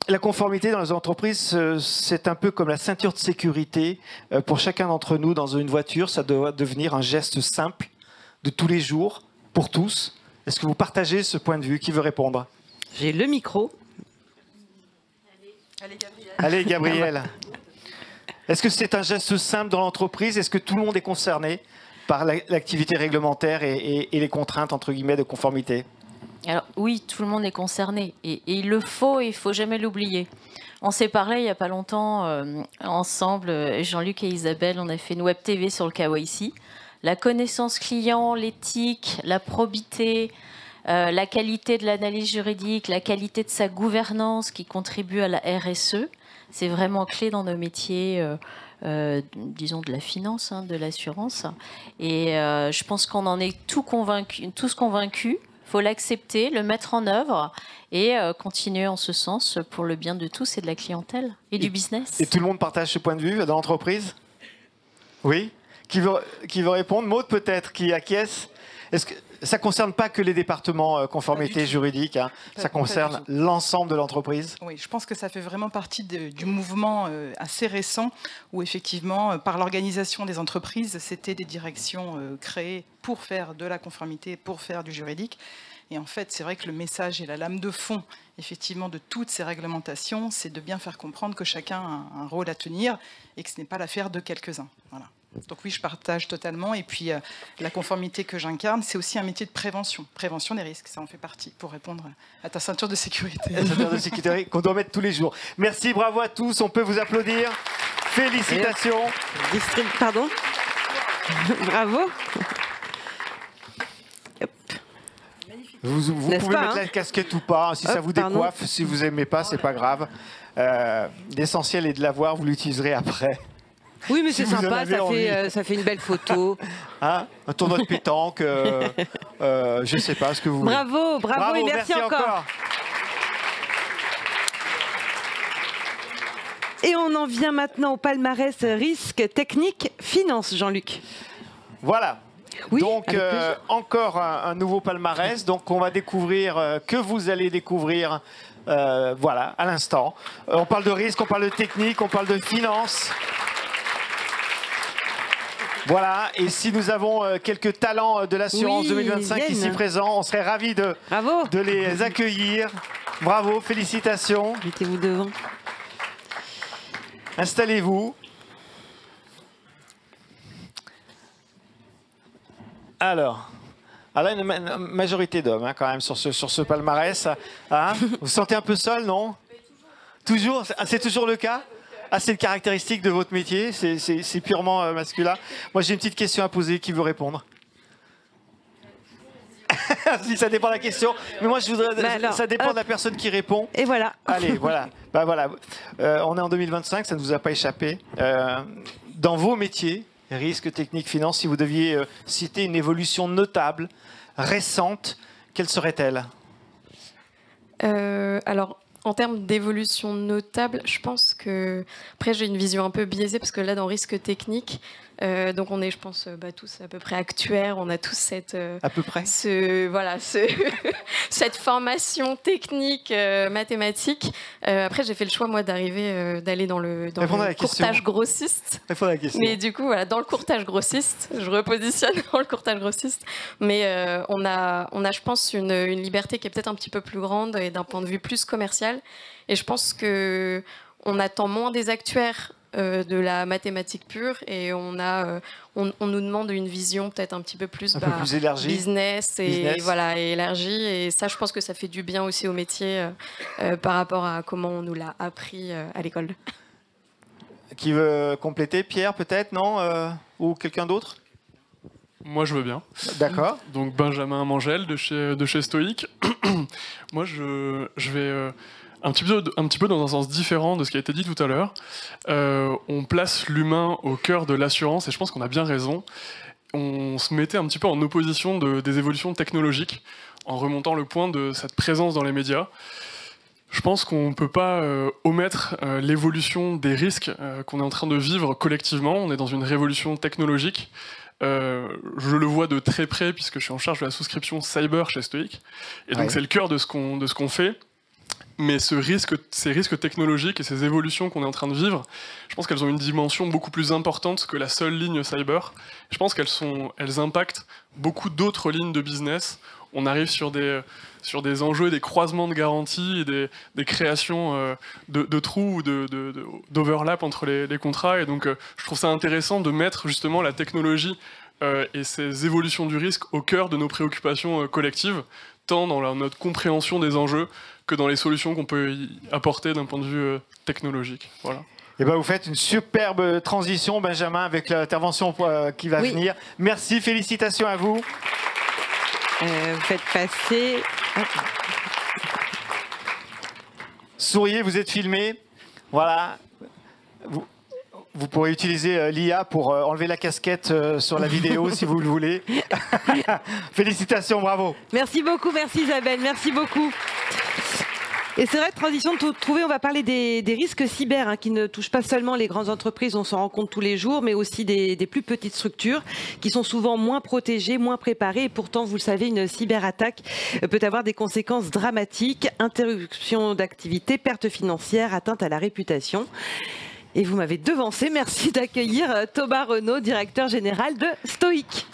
La conformité dans les entreprises, c'est un peu comme la ceinture de sécurité. Pour chacun d'entre nous, dans une voiture, ça doit devenir un geste simple de tous les jours, pour tous. Est-ce que vous partagez ce point de vue? Qui veut répondre? J'ai le micro. Allez, Gabrielle. Est-ce que c'est un geste simple dans l'entreprise? Est-ce que tout le monde est concerné par l'activité réglementaire et les contraintes, entre guillemets, de conformité? Alors oui, tout le monde est concerné et il le faut, il ne faut jamais l'oublier. On s'est parlé il n'y a pas longtemps ensemble, Jean-Luc et Isabelle, on a fait une web TV sur le KYC. La connaissance client, l'éthique, la probité, la qualité de l'analyse juridique, la qualité de sa gouvernance qui contribue à la RSE, c'est vraiment clé dans nos métiers, disons de la finance, de l'assurance. Et je pense qu'on en est tous convaincus. Il faut l'accepter, le mettre en œuvre et continuer en ce sens pour le bien de tous et de la clientèle et du business. Et tout le monde partage ce point de vue dans l'entreprise? Oui. Qui veut répondre? Maud peut-être, qui acquiesce? Est-ce que ça ne concerne pas que les départements conformité juridique, ça concerne l'ensemble de l'entreprise? Oui, je pense que ça fait vraiment partie du mouvement assez récent où effectivement, par l'organisation des entreprises, c'était des directions créées pour faire de la conformité, pour faire du juridique. Et en fait, c'est vrai que le message et la lame de fond, effectivement, de toutes ces réglementations, c'est de bien faire comprendre que chacun a un rôle à tenir et que ce n'est pas l'affaire de quelques-uns. Voilà. Donc oui, je partage totalement. Et puis, la conformité que j'incarne, c'est aussi un métier de prévention. Prévention des risques, ça en fait partie, pour répondre à ta ceinture de sécurité. La ceinture de sécurité qu'on doit mettre tous les jours. Merci, bravo à tous. On peut vous applaudir. Félicitations. Pardon. Bravo. Vous pouvez mettre la casquette ou pas, si ça vous décoiffe, si vous n'aimez pas, c'est pas grave. L'essentiel est de l'avoir, vous l'utiliserez après. Oui, mais c'est sympa, ça fait une belle photo. Un tournoi de pétanque, je ne sais pas ce que vous voulez. Bravo et merci encore. Et on en vient maintenant au palmarès risque technique finance, Jean-Luc. Voilà. Oui, donc encore un nouveau palmarès. Donc on va découvrir que vous allez découvrir voilà, à l'instant. On parle de risque, on parle de technique, on parle de finance. Voilà, et si nous avons quelques talents de l'assurance 2025 ici présents, on serait ravis de les accueillir. Bravo, félicitations. Mettez-vous devant. Installez-vous. Alors, là, une majorité d'hommes quand même sur ce palmarès. Hein, vous vous sentez un peu seul, non? Toujours. C'est toujours le cas? C'est une caractéristique de votre métier? C'est purement masculin? Moi, j'ai une petite question à poser. Qui veut répondre? Si ça dépend de la question. Mais moi, je voudrais. Alors, ça dépend de la personne qui répond. Et voilà. Allez, voilà. Bah voilà. On est en 2025, ça ne vous a pas échappé. Dans vos métiers, risques, techniques, finances, si vous deviez citer une évolution notable, récente, quelle serait-elle? Alors, en termes d'évolution notable, je pense que... Après, j'ai une vision un peu biaisée, parce que là, dans risque technique, donc on est, je pense, tous à peu près actuaires, on a tous cette... à peu près cette formation technique, mathématique. Après, j'ai fait le choix, moi, d'aller dans le courtage grossiste. Répondez à la question. Mais du coup, voilà, dans le courtage grossiste, je repositionne dans le courtage grossiste. Mais on a, je pense, une liberté qui est peut-être un petit peu plus grande et d'un point de vue plus commercial. Et je pense qu'on attend moins des actuaires de la mathématique pure, et on nous demande une vision peut-être un petit peu plus, plus élargie, business et voilà, et élargie, et ça, je pense que ça fait du bien aussi au métier par rapport à comment on nous l'a appris à l'école. Qui veut compléter? Pierre, peut-être, non ou quelqu'un d'autre? Moi, je veux bien. D'accord. Donc, Benjamin Mangel de chez Stoic. Moi, je vais un petit peu dans un sens différent de ce qui a été dit tout à l'heure. On place l'humain au cœur de l'assurance, et je pense qu'on a bien raison. On se mettait un petit peu en opposition des évolutions technologiques, en remontant le point de cette présence dans les médias. Je pense qu'on ne peut pas omettre l'évolution des risques qu'on est en train de vivre collectivement. On est dans une révolution technologique. Je le vois de très près, puisque je suis en charge de la souscription cyber chez Stoic. Et donc, c'est le cœur de ce qu'on fait. Mais ces risques technologiques et ces évolutions qu'on est en train de vivre, je pense qu'elles ont une dimension beaucoup plus importante que la seule ligne cyber. Je pense qu'elles impactent beaucoup d'autres lignes de business. On arrive sur des enjeux, des croisements de garanties et des créations de trous ou d'overlap entre les contrats. Et donc, je trouve ça intéressant de mettre justement la technologie et ces évolutions du risque au cœur de nos préoccupations collectives, tant dans notre compréhension des enjeux que dans les solutions qu'on peut y apporter d'un point de vue technologique. Voilà. Eh ben, vous faites une superbe transition, Benjamin, avec l'intervention qui va venir. Merci, félicitations à vous. Vous faites passer... Souriez, vous êtes filmé. Voilà. Vous pourrez utiliser l'IA pour enlever la casquette sur la vidéo si vous le voulez. Félicitations, bravo. Merci beaucoup, merci Isabelle, merci beaucoup. Et c'est vrai, transition de trouver, on va parler des risques cyber qui ne touchent pas seulement les grandes entreprises, on s'en rend compte tous les jours, mais aussi des plus petites structures qui sont souvent moins protégées, moins préparées. Et pourtant, vous le savez, une cyberattaque peut avoir des conséquences dramatiques, interruption d'activité, perte financière, atteinte à la réputation. Et vous m'avez devancé, merci d'accueillir Thomas Renaud, directeur général de Stoic.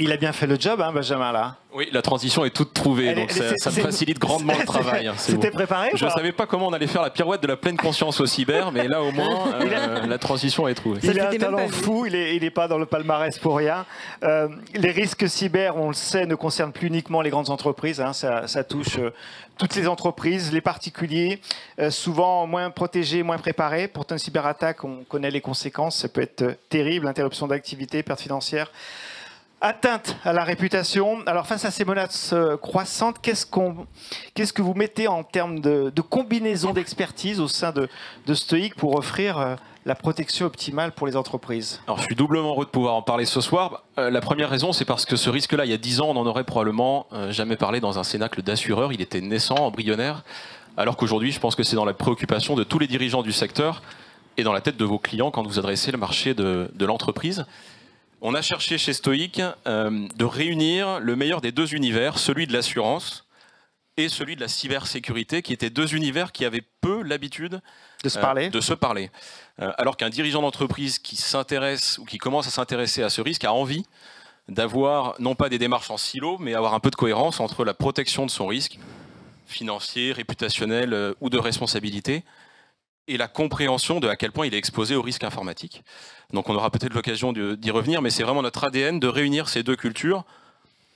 Il a bien fait le job, hein, Benjamin, là. Oui, la transition est toute trouvée, donc ça me facilite grandement le travail. C'était préparé? Je ne savais pas comment on allait faire la pirouette de la pleine conscience au cyber, mais là au moins, la transition est trouvée. Il a un talent fou, il n'est pas dans le palmarès pour rien. Les risques cyber, on le sait, ne concernent plus uniquement les grandes entreprises, hein, ça touche toutes les entreprises, les particuliers, souvent moins protégés, moins préparés. Pour une cyberattaque, on connaît les conséquences, ça peut être terrible, interruption d'activité, perte financière. Atteinte à la réputation. Alors face à ces menaces croissantes, qu'est-ce que vous mettez en termes de combinaison d'expertise au sein de Stoic pour offrir la protection optimale pour les entreprises? Alors, je suis doublement heureux de pouvoir en parler ce soir. La première raison, c'est parce que ce risque-là, il y a 10 ans, on n'en aurait probablement jamais parlé dans un cénacle d'assureurs. Il était naissant, embryonnaire, alors qu'aujourd'hui, je pense que c'est dans la préoccupation de tous les dirigeants du secteur et dans la tête de vos clients quand vous adressez le marché de l'entreprise. On a cherché chez Stoic de réunir le meilleur des deux univers, celui de l'assurance et celui de la cybersécurité, qui étaient deux univers qui avaient peu l'habitude de se parler. Alors qu'un dirigeant d'entreprise qui s'intéresse ou qui commence à s'intéresser à ce risque a envie d'avoir non pas des démarches en silo, mais avoir un peu de cohérence entre la protection de son risque financier, réputationnel ou de responsabilité, et la compréhension de à quel point il est exposé au risque informatique. Donc on aura peut-être l'occasion d'y revenir, mais c'est vraiment notre ADN de réunir ces deux cultures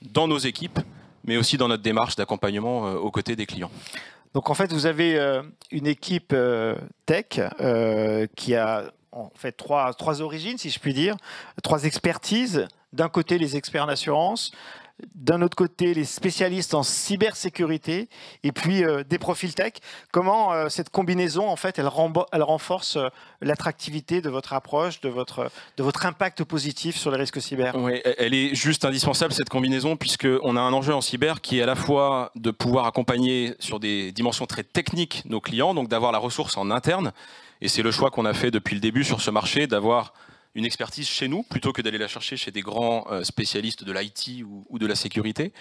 dans nos équipes, mais aussi dans notre démarche d'accompagnement aux côtés des clients. Donc en fait, vous avez une équipe tech qui a en fait trois origines, si je puis dire, 3 expertises. D'un côté, les experts en assurance, d'un autre côté, les spécialistes en cybersécurité, et puis des profils tech. Comment cette combinaison, en fait, elle renforce l'attractivité de votre approche, de votre impact positif sur les risques cyber? Oui, elle est juste indispensable, cette combinaison, puisqu'on a un enjeu en cyber qui est à la fois de pouvoir accompagner sur des dimensions très techniques nos clients, donc d'avoir la ressource en interne, et c'est le choix qu'on a fait depuis le début sur ce marché, d'avoir une expertise chez nous, plutôt que d'aller la chercher chez des grands spécialistes de l'IT ou de la sécurité.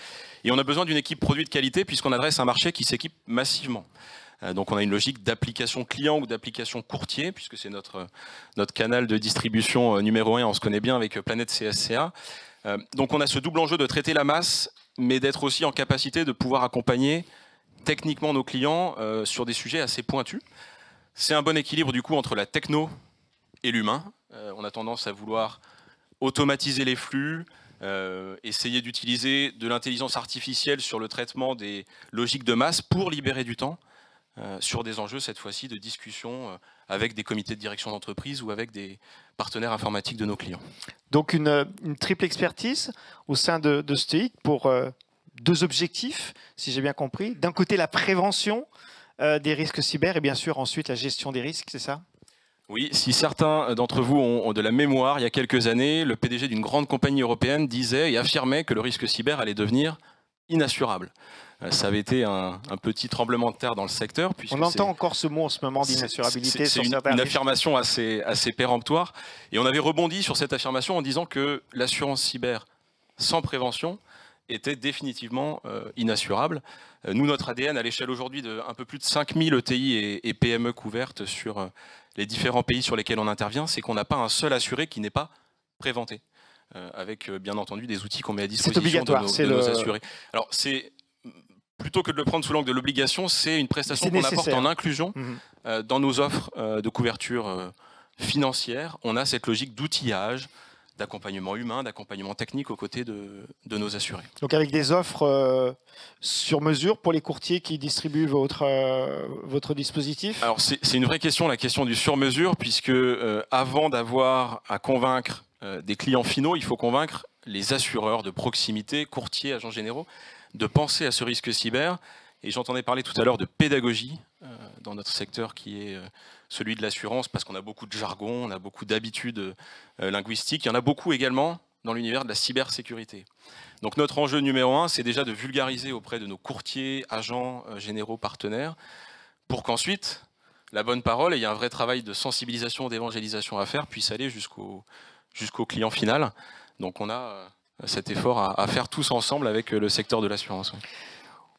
Et on a besoin d'une équipe produit de qualité, puisqu'on adresse un marché qui s'équipe massivement. Donc on a une logique d'application client ou d'application courtier, puisque c'est notre canal de distribution numéro 1, on se connaît bien avec Planète CSCA. Donc on a ce double enjeu de traiter la masse, mais d'être aussi en capacité de pouvoir accompagner techniquement nos clients sur des sujets assez pointus. C'est un bon équilibre du coup entre la techno et l'humain. On a tendance à vouloir automatiser les flux, essayer d'utiliser de l'intelligence artificielle sur le traitement des logiques de masse pour libérer du temps sur des enjeux, cette fois-ci, de discussion avec des comités de direction d'entreprise ou avec des partenaires informatiques de nos clients. Donc une triple expertise au sein de Stoic pour 2 objectifs, si j'ai bien compris. D'un côté, la prévention des risques cyber et bien sûr ensuite la gestion des risques, c'est ça ? Oui, si certains d'entre vous ont de la mémoire, il y a quelques années, le PDG d'une grande compagnie européenne disait et affirmait que le risque cyber allait devenir inassurable. Ça avait été un petit tremblement de terre dans le secteur. On entend encore ce mot en ce moment d'inassurabilité. C'est une affirmation assez péremptoire. Et on avait rebondi sur cette affirmation en disant que l'assurance cyber sans prévention était définitivement inassurable. Nous, notre ADN, à l'échelle aujourd'hui de un peu plus de 5000 ETI et PME couvertes sur les différents pays sur lesquels on intervient, c'est qu'on n'a pas un seul assuré qui n'est pas préventé, avec bien entendu des outils qu'on met à disposition de nos assurés. Alors, plutôt que de le prendre sous l'angle de l'obligation, c'est une prestation qu'on apporte en inclusion dans nos offres de couverture financière. On a cette logique d'outillage, d'accompagnement humain, d'accompagnement technique aux côtés de nos assurés. Donc avec des offres sur mesure pour les courtiers qui distribuent votre dispositif? Alors c'est une vraie question, la question du sur mesure, puisque avant d'avoir à convaincre des clients finaux, il faut convaincre les assureurs de proximité, courtiers, agents généraux, de penser à ce risque cyber. Et j'entendais parler tout à l'heure de pédagogie dans notre secteur qui est celui de l'assurance, parce qu'on a beaucoup de jargon, on a beaucoup d'habitudes linguistiques. Il y en a beaucoup également dans l'univers de la cybersécurité. Donc notre enjeu numéro 1, c'est déjà de vulgariser auprès de nos courtiers, agents généraux, partenaires, pour qu'ensuite la bonne parole, et il y a un vrai travail de sensibilisation, d'évangélisation à faire, puisse aller jusqu'au client final. Donc on a cet effort à faire tous ensemble avec le secteur de l'assurance.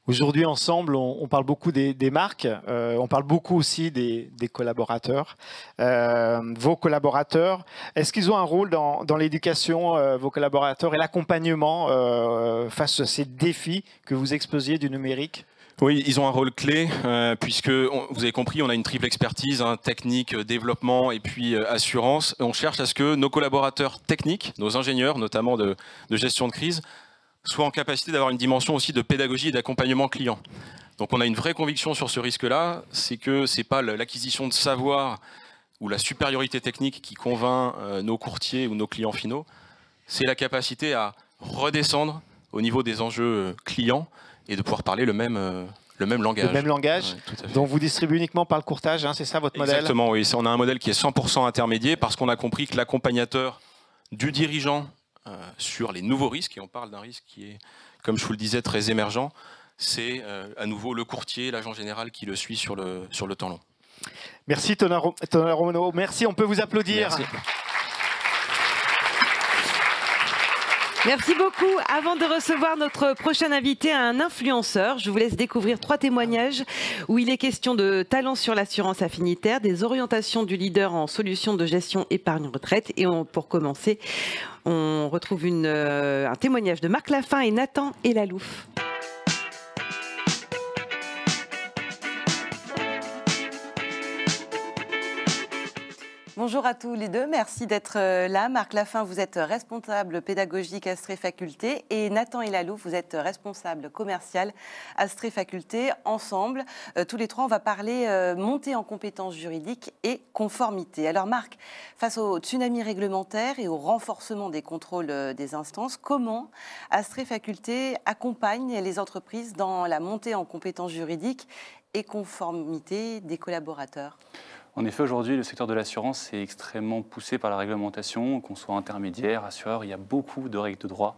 Aujourd'hui, ensemble, on parle beaucoup des marques, on parle beaucoup aussi des collaborateurs. Vos collaborateurs, est-ce qu'ils ont un rôle dans l'éducation, vos collaborateurs, et l'accompagnement face à ces défis que vous exposiez du numérique? Oui, ils ont un rôle clé, puisque, vous avez compris, on a une triple expertise, technique, développement et puis assurance. On cherche à ce que nos collaborateurs techniques, nos ingénieurs, notamment de gestion de crise, soient en capacité d'avoir une dimension aussi de pédagogie et d'accompagnement client. Donc on a une vraie conviction sur ce risque-là, c'est que ce n'est pas l'acquisition de savoir ou la supériorité technique qui convainc nos courtiers ou nos clients finaux, c'est la capacité à redescendre au niveau des enjeux clients et de pouvoir parler le même langage. Le même langage, ouais, dont vous distribuez uniquement par le courtage, c'est ça votre modèle? Exactement, oui. On a un modèle qui est 100% intermédiaire parce qu'on a compris que l'accompagnateur du dirigeant sur les nouveaux risques, et on parle d'un risque qui est, comme je vous le disais, très émergent, c'est à nouveau le courtier, l'agent général qui le suit sur le temps long. Merci Tonnerre Romano, merci, on peut vous applaudir. Merci. Merci beaucoup. Avant de recevoir notre prochain invité, un influenceur, je vous laisse découvrir 3 témoignages où il est question de talents sur l'assurance affinitaire, des orientations du leader en solutions de gestion épargne retraite. Et pour commencer, on retrouve un témoignage de Marc Laffin et Nathan Elalouf. Bonjour à tous les deux, merci d'être là. Marc Lafin, vous êtes responsable pédagogique Astrée Faculté et Nathan Elalou, vous êtes responsable commercial Astrée Faculté. Ensemble, tous les trois, on va parler montée en compétences juridiques et conformité. Alors Marc, face au tsunami réglementaire et au renforcement des contrôles des instances, comment Astrée Faculté accompagne les entreprises dans la montée en compétences juridiques et conformité des collaborateurs ? En effet, aujourd'hui, le secteur de l'assurance est extrêmement poussé par la réglementation, qu'on soit intermédiaire, assureur, il y a beaucoup de règles de droit.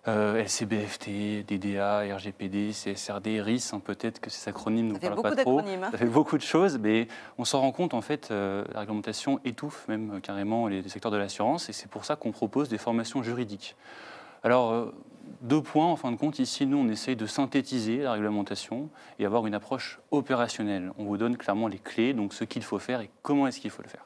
LCBFT, DDA, RGPD, CSRD, RIS, hein, peut-être que ces acronymes ne nous parlent pas trop. Hein. Ça fait beaucoup de choses, mais on s'en rend compte, en fait, la réglementation étouffe même carrément les secteurs de l'assurance, et c'est pour ça qu'on propose des formations juridiques. Alors, 2 points, en fin de compte, ici, nous, on essaye de synthétiser la réglementation et avoir une approche opérationnelle. On vous donne clairement les clés, donc ce qu'il faut faire et comment est-ce qu'il faut le faire.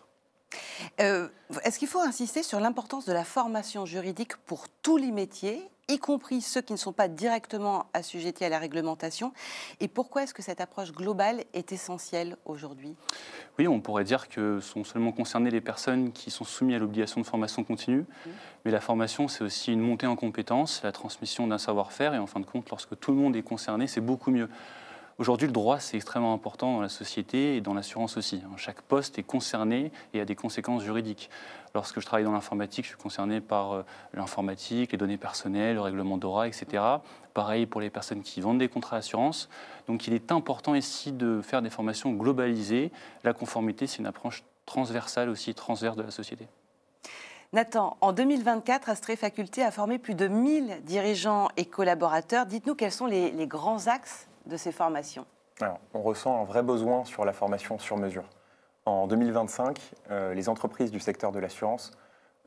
Est-ce qu'il faut insister sur l'importance de la formation juridique pour tous les métiers, y compris ceux qui ne sont pas directement assujettis à la réglementation? Et pourquoi est-ce que cette approche globale est essentielle aujourd'hui? Oui, on pourrait dire que sont seulement concernées les personnes qui sont soumises à l'obligation de formation continue. Mais la formation, c'est aussi une montée en compétences, la transmission d'un savoir-faire. Et en fin de compte, lorsque tout le monde est concerné, c'est beaucoup mieux. Aujourd'hui, le droit, c'est extrêmement important dans la société et dans l'assurance aussi. Chaque poste est concerné et a des conséquences juridiques. Lorsque je travaille dans l'informatique, je suis concerné par l'informatique, les données personnelles, le règlement DORA, etc. Pareil pour les personnes qui vendent des contrats d'assurance. Donc il est important ici de faire des formations globalisées. La conformité, c'est une approche transversale aussi, transverse de la société. Nathan, en 2024, Astrée Faculté a formé plus de 1000 dirigeants et collaborateurs. Dites-nous quels sont les grands axes de ces formations. Alors, on ressent un vrai besoin sur la formation sur mesure. En 2025, les entreprises du secteur de l'assurance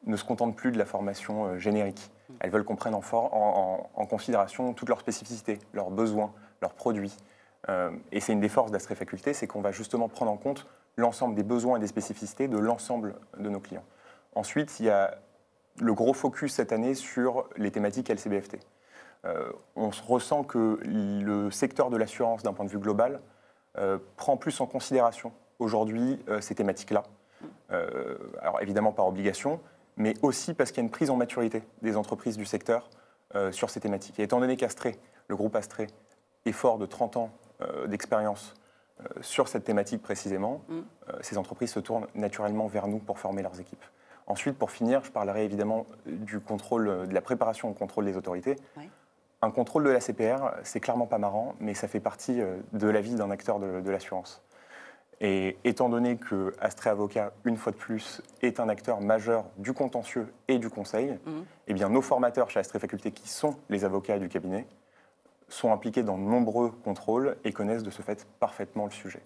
ne se contentent plus de la formation générique. Elles veulent qu'on prenne en considération toutes leurs spécificités, leurs besoins, leurs produits. Et c'est une des forces d'Astrée Faculté, c'est qu'on va justement prendre en compte l'ensemble des besoins et des spécificités de l'ensemble de nos clients. Ensuite, il y a le gros focus cette année sur les thématiques LCBFT. On ressent que le secteur de l'assurance, d'un point de vue global, prend plus en considération aujourd'hui ces thématiques-là. Alors évidemment par obligation, mais aussi parce qu'il y a une prise en maturité des entreprises du secteur sur ces thématiques. Et étant donné qu'Astrée, le groupe Astrée, est fort de 30 ans d'expérience sur cette thématique précisément, ces entreprises se tournent naturellement vers nous pour former leurs équipes. Ensuite, pour finir, je parlerai évidemment du contrôle, de la préparation au contrôle des autorités. Oui. Un contrôle de la CPR, c'est clairement pas marrant, mais ça fait partie de la vie d'un acteur de l'assurance. Et étant donné que Astrée Avocat, une fois de plus, est un acteur majeur du contentieux et du conseil, eh bien, nos formateurs chez Astrée Faculté, qui sont les avocats du cabinet, sont impliqués dans de nombreux contrôles et connaissent de ce fait parfaitement le sujet.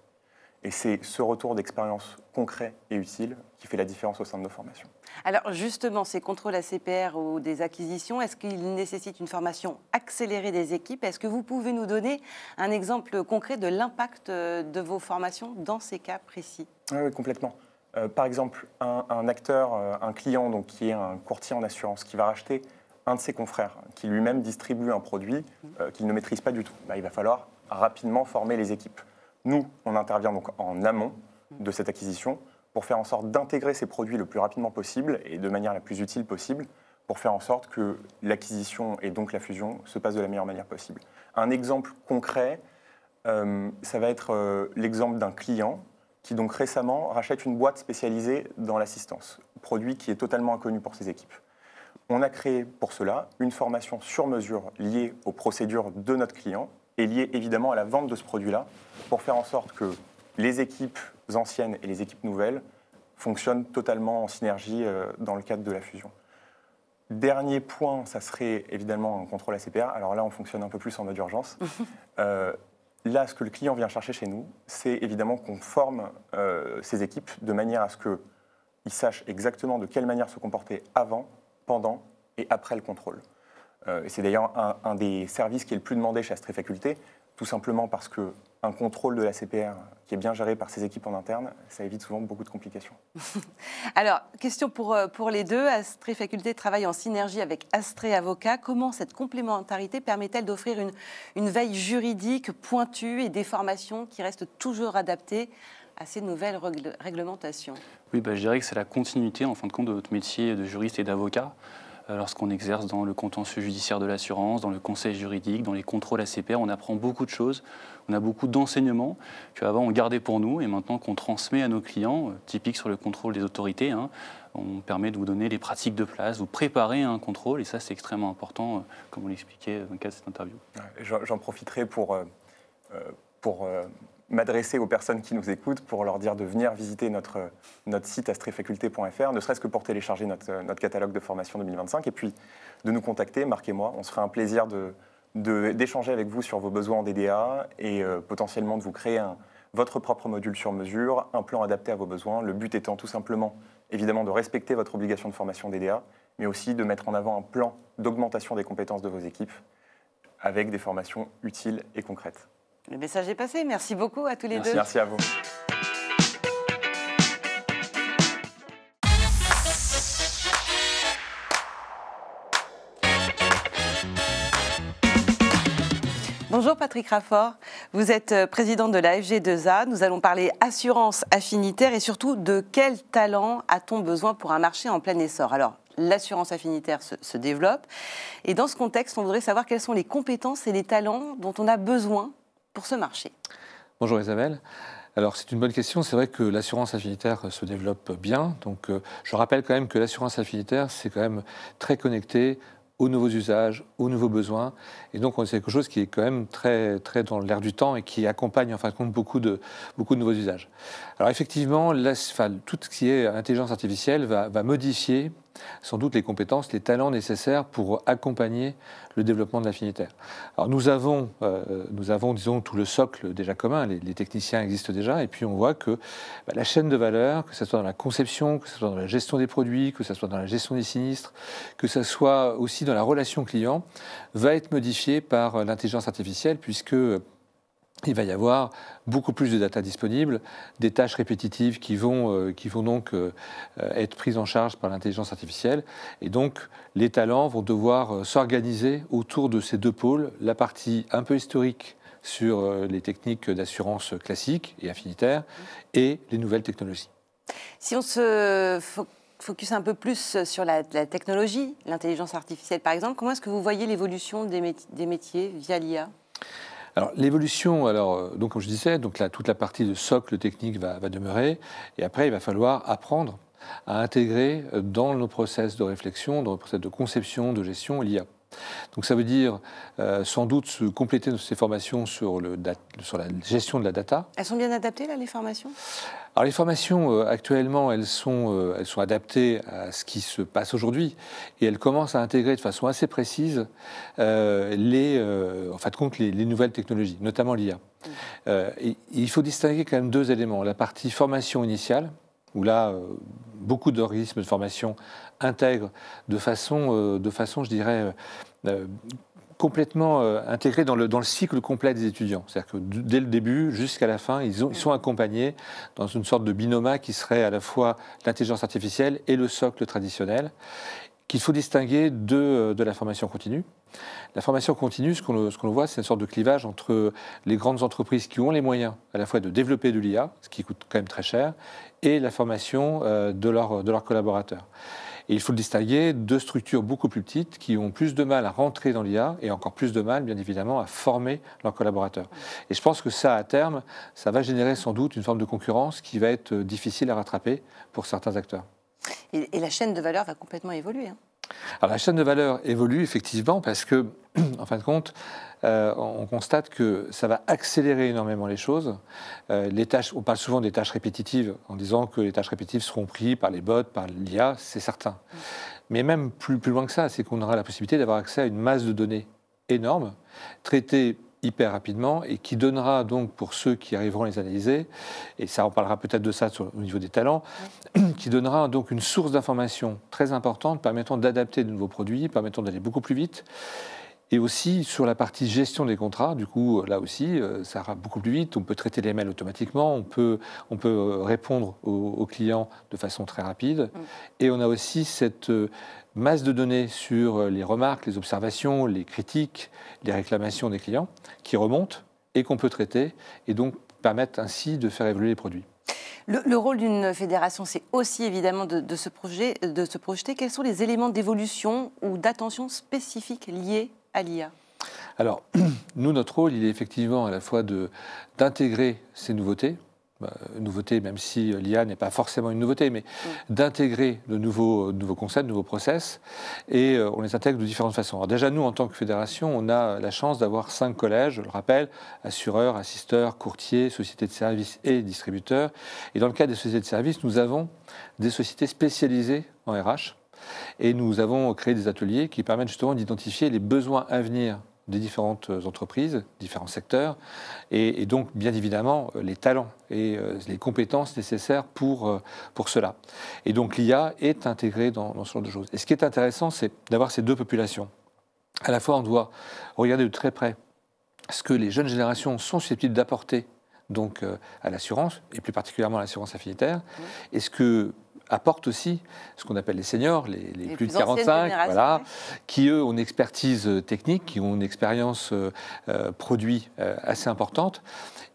Et c'est ce retour d'expérience concret et utile qui fait la différence au sein de nos formations. Alors justement, ces contrôles ACPR ou des acquisitions, est-ce qu'ils nécessitent une formation accélérée des équipes? Est-ce que vous pouvez nous donner un exemple concret de l'impact de vos formations dans ces cas précis? Oui, complètement. Par exemple, un acteur, un client donc, qui est un courtier en assurance, qui va racheter un de ses confrères, qui lui-même distribue un produit qu'il ne maîtrise pas du tout. Il va falloir rapidement former les équipes. Nous, on intervient donc en amont de cette acquisition pour faire en sorte d'intégrer ces produits le plus rapidement possible et de manière la plus utile possible pour faire en sorte que l'acquisition et donc la fusion se passent de la meilleure manière possible. Un exemple concret, ça va être l'exemple d'un client qui donc récemment rachète une boîte spécialisée dans l'assistance, produit qui est totalement inconnu pour ses équipes. On a créé pour cela une formation sur mesure liée aux procédures de notre client et liée évidemment à la vente de ce produit-là, pour faire en sorte que les équipes anciennes et les équipes nouvelles fonctionnent totalement en synergie dans le cadre de la fusion. Dernier point, ça serait évidemment un contrôle ACPR. Alors là, on fonctionne un peu plus en mode urgence. Là, ce que le client vient chercher chez nous, c'est évidemment qu'on forme ces équipes de manière à ce qu'ils sachent exactement de quelle manière se comporter avant, pendant et après le contrôle. C'est d'ailleurs un des services qui est le plus demandé chez Astrée Faculté, tout simplement parce qu'un contrôle de la CPR qui est bien géré par ses équipes en interne, ça évite souvent beaucoup de complications. Alors, question pour les deux. Astrée Faculté travaille en synergie avec Astrée Avocat. Comment cette complémentarité permet-elle d'offrir une veille juridique pointue et des formations qui restent toujours adaptées à ces nouvelles réglementations? Oui, je dirais que c'est la continuité, en fin de compte, de notre métier de juriste et d'avocat. Lorsqu'on exerce dans le contentieux judiciaire de l'assurance, dans le conseil juridique, dans les contrôles ACPR, on apprend beaucoup de choses, on a beaucoup d'enseignements qu'avant on gardait pour nous et maintenant qu'on transmet à nos clients, typique sur le contrôle des autorités, on permet de vous donner les pratiques de place, vous préparer à un contrôle et ça c'est extrêmement important, comme on l'expliquait dans le cadre de cette interview. J'en profiterai pour m'adresser aux personnes qui nous écoutent pour leur dire de venir visiter notre site astrefaculté.fr, ne serait-ce que pour télécharger notre catalogue de formation 2025 et puis de nous contacter, Marc et moi. On se ferait un plaisir d'échanger avec vous sur vos besoins en DDA et potentiellement de vous créer votre propre module sur mesure, un plan adapté à vos besoins. Le but étant tout simplement, évidemment, de respecter votre obligation de formation DDA, mais aussi de mettre en avant un plan d'augmentation des compétences de vos équipes avec des formations utiles et concrètes. Le message est passé. Merci beaucoup à tous les deux. Merci à vous. Bonjour Patrick Raffort, vous êtes président de la FG2A. Nous allons parler assurance affinitaire et surtout de quel talent a-t-on besoin pour un marché en plein essor. Alors, l'assurance affinitaire se développe et dans ce contexte, on voudrait savoir quelles sont les compétences et les talents dont on a besoin pour ce marché. Bonjour Isabelle. Alors c'est une bonne question, c'est vrai que l'assurance affinitaire se développe bien. Donc je rappelle quand même que l'assurance affinitaire c'est quand même très connecté aux nouveaux usages, aux nouveaux besoins. Et donc, c'est quelque chose qui est quand même très, très dans l'air du temps et qui accompagne, en fin de compte, beaucoup de nouveaux usages. Alors, effectivement, tout ce qui est intelligence artificielle va modifier sans doute les compétences, les talents nécessaires pour accompagner le développement de l'affinitaire. Alors, nous avons, disons, tout le socle déjà commun, les techniciens existent déjà, et puis on voit que la chaîne de valeur, que ce soit dans la conception, que ce soit dans la gestion des produits, que ce soit dans la gestion des sinistres, que ce soit aussi dans la relation client, va être modifiée par l'intelligence artificielle, puisque il va y avoir beaucoup plus de data disponibles, des tâches répétitives qui vont donc être prises en charge par l'intelligence artificielle. Et donc, les talents vont devoir s'organiser autour de ces deux pôles, la partie un peu historique sur les techniques d'assurance classiques et affinitaires et les nouvelles technologies. Si on se focus un peu plus sur la technologie, l'intelligence artificielle par exemple, comment est-ce que vous voyez l'évolution des métiers via l'IA ? Alors l'évolution, donc comme je disais, donc toute la partie de socle technique va demeurer, et après il va falloir apprendre à intégrer dans nos process de réflexion, dans nos process de conception, de gestion, l'IA. Donc ça veut dire sans doute se compléter ces formations sur la gestion de la data. Elles sont bien adaptées là, les formations ? Alors les formations actuellement, elles sont adaptées à ce qui se passe aujourd'hui et elles commencent à intégrer de façon assez précise les nouvelles technologies, notamment l'IA. Il faut distinguer quand même deux éléments. La partie formation initiale, où là, beaucoup d'organismes de formation intègrent de façon je dirais, complètement intégrée dans le cycle complet des étudiants. C'est-à-dire que dès le début jusqu'à la fin, ils sont accompagnés dans une sorte de binôme qui serait à la fois l'intelligence artificielle et le socle traditionnel, qu'il faut distinguer de la formation continue. La formation continue, ce qu'on voit, c'est une sorte de clivage entre les grandes entreprises qui ont les moyens à la fois de développer de l'IA, ce qui coûte quand même très cher, et la formation de leurs collaborateurs. Et il faut le distinguer de structures beaucoup plus petites qui ont plus de mal à rentrer dans l'IA et encore plus de mal, bien évidemment, à former leurs collaborateurs. Et je pense que ça, à terme, ça va générer sans doute une forme de concurrence qui va être difficile à rattraper pour certains acteurs. Et la chaîne de valeur va complètement évoluer. Alors la chaîne de valeur évolue effectivement parce que, en fin de compte, on constate que ça va accélérer énormément les choses. Les tâches, on parle souvent des tâches répétitives en disant que les tâches répétitives seront prises par les bots, par l'IA, c'est certain. Mais même plus loin que ça, c'est qu'on aura la possibilité d'avoir accès à une masse de données énorme, traitée hyper rapidement et qui donnera donc pour ceux qui arriveront à les analyser, et ça on parlera peut-être de ça au niveau des talents, qui donnera donc une source d'information très importante permettant d'adapter de nouveaux produits, permettant d'aller beaucoup plus vite. Et aussi sur la partie gestion des contrats, du coup là aussi ça ira beaucoup plus vite, on peut traiter les mails automatiquement, on peut répondre aux clients de façon très rapide. Et on a aussi cette masse de données sur les remarques, les observations, les critiques, les réclamations des clients qui remontent et qu'on peut traiter et donc permettre ainsi de faire évoluer les produits. Le rôle d'une fédération, c'est aussi évidemment de se projeter. Quels sont les éléments d'évolution ou d'attention spécifiques liés à l'IA? Alors, nous, notre rôle, il est effectivement à la fois d'intégrer ces nouveautés, même si l'IA n'est pas forcément une nouveauté, mais d'intégrer de nouveaux concepts, de nouveaux process, et on les intègre de différentes façons. Alors déjà, nous, en tant que fédération, on a la chance d'avoir 5 collèges, je le rappelle, assureurs, assisteurs, courtiers, sociétés de services et distributeurs. Et dans le cas des sociétés de services, nous avons des sociétés spécialisées en RH, et nous avons créé des ateliers qui permettent justement d'identifier les besoins à venir des différentes entreprises, différents secteurs, et donc bien évidemment les talents et les compétences nécessaires pour cela. Et donc l'IA est intégrée dans ce genre de choses. Et ce qui est intéressant, c'est d'avoir ces deux populations. À la fois, on doit regarder de très près ce que les jeunes générations sont susceptibles d'apporter donc à l'assurance, et plus particulièrement à l'assurance affinitaire, et ce que apportent aussi ce qu'on appelle les seniors, les plus de 45, voilà, qui eux ont une expertise technique, qui ont une expérience produit assez importante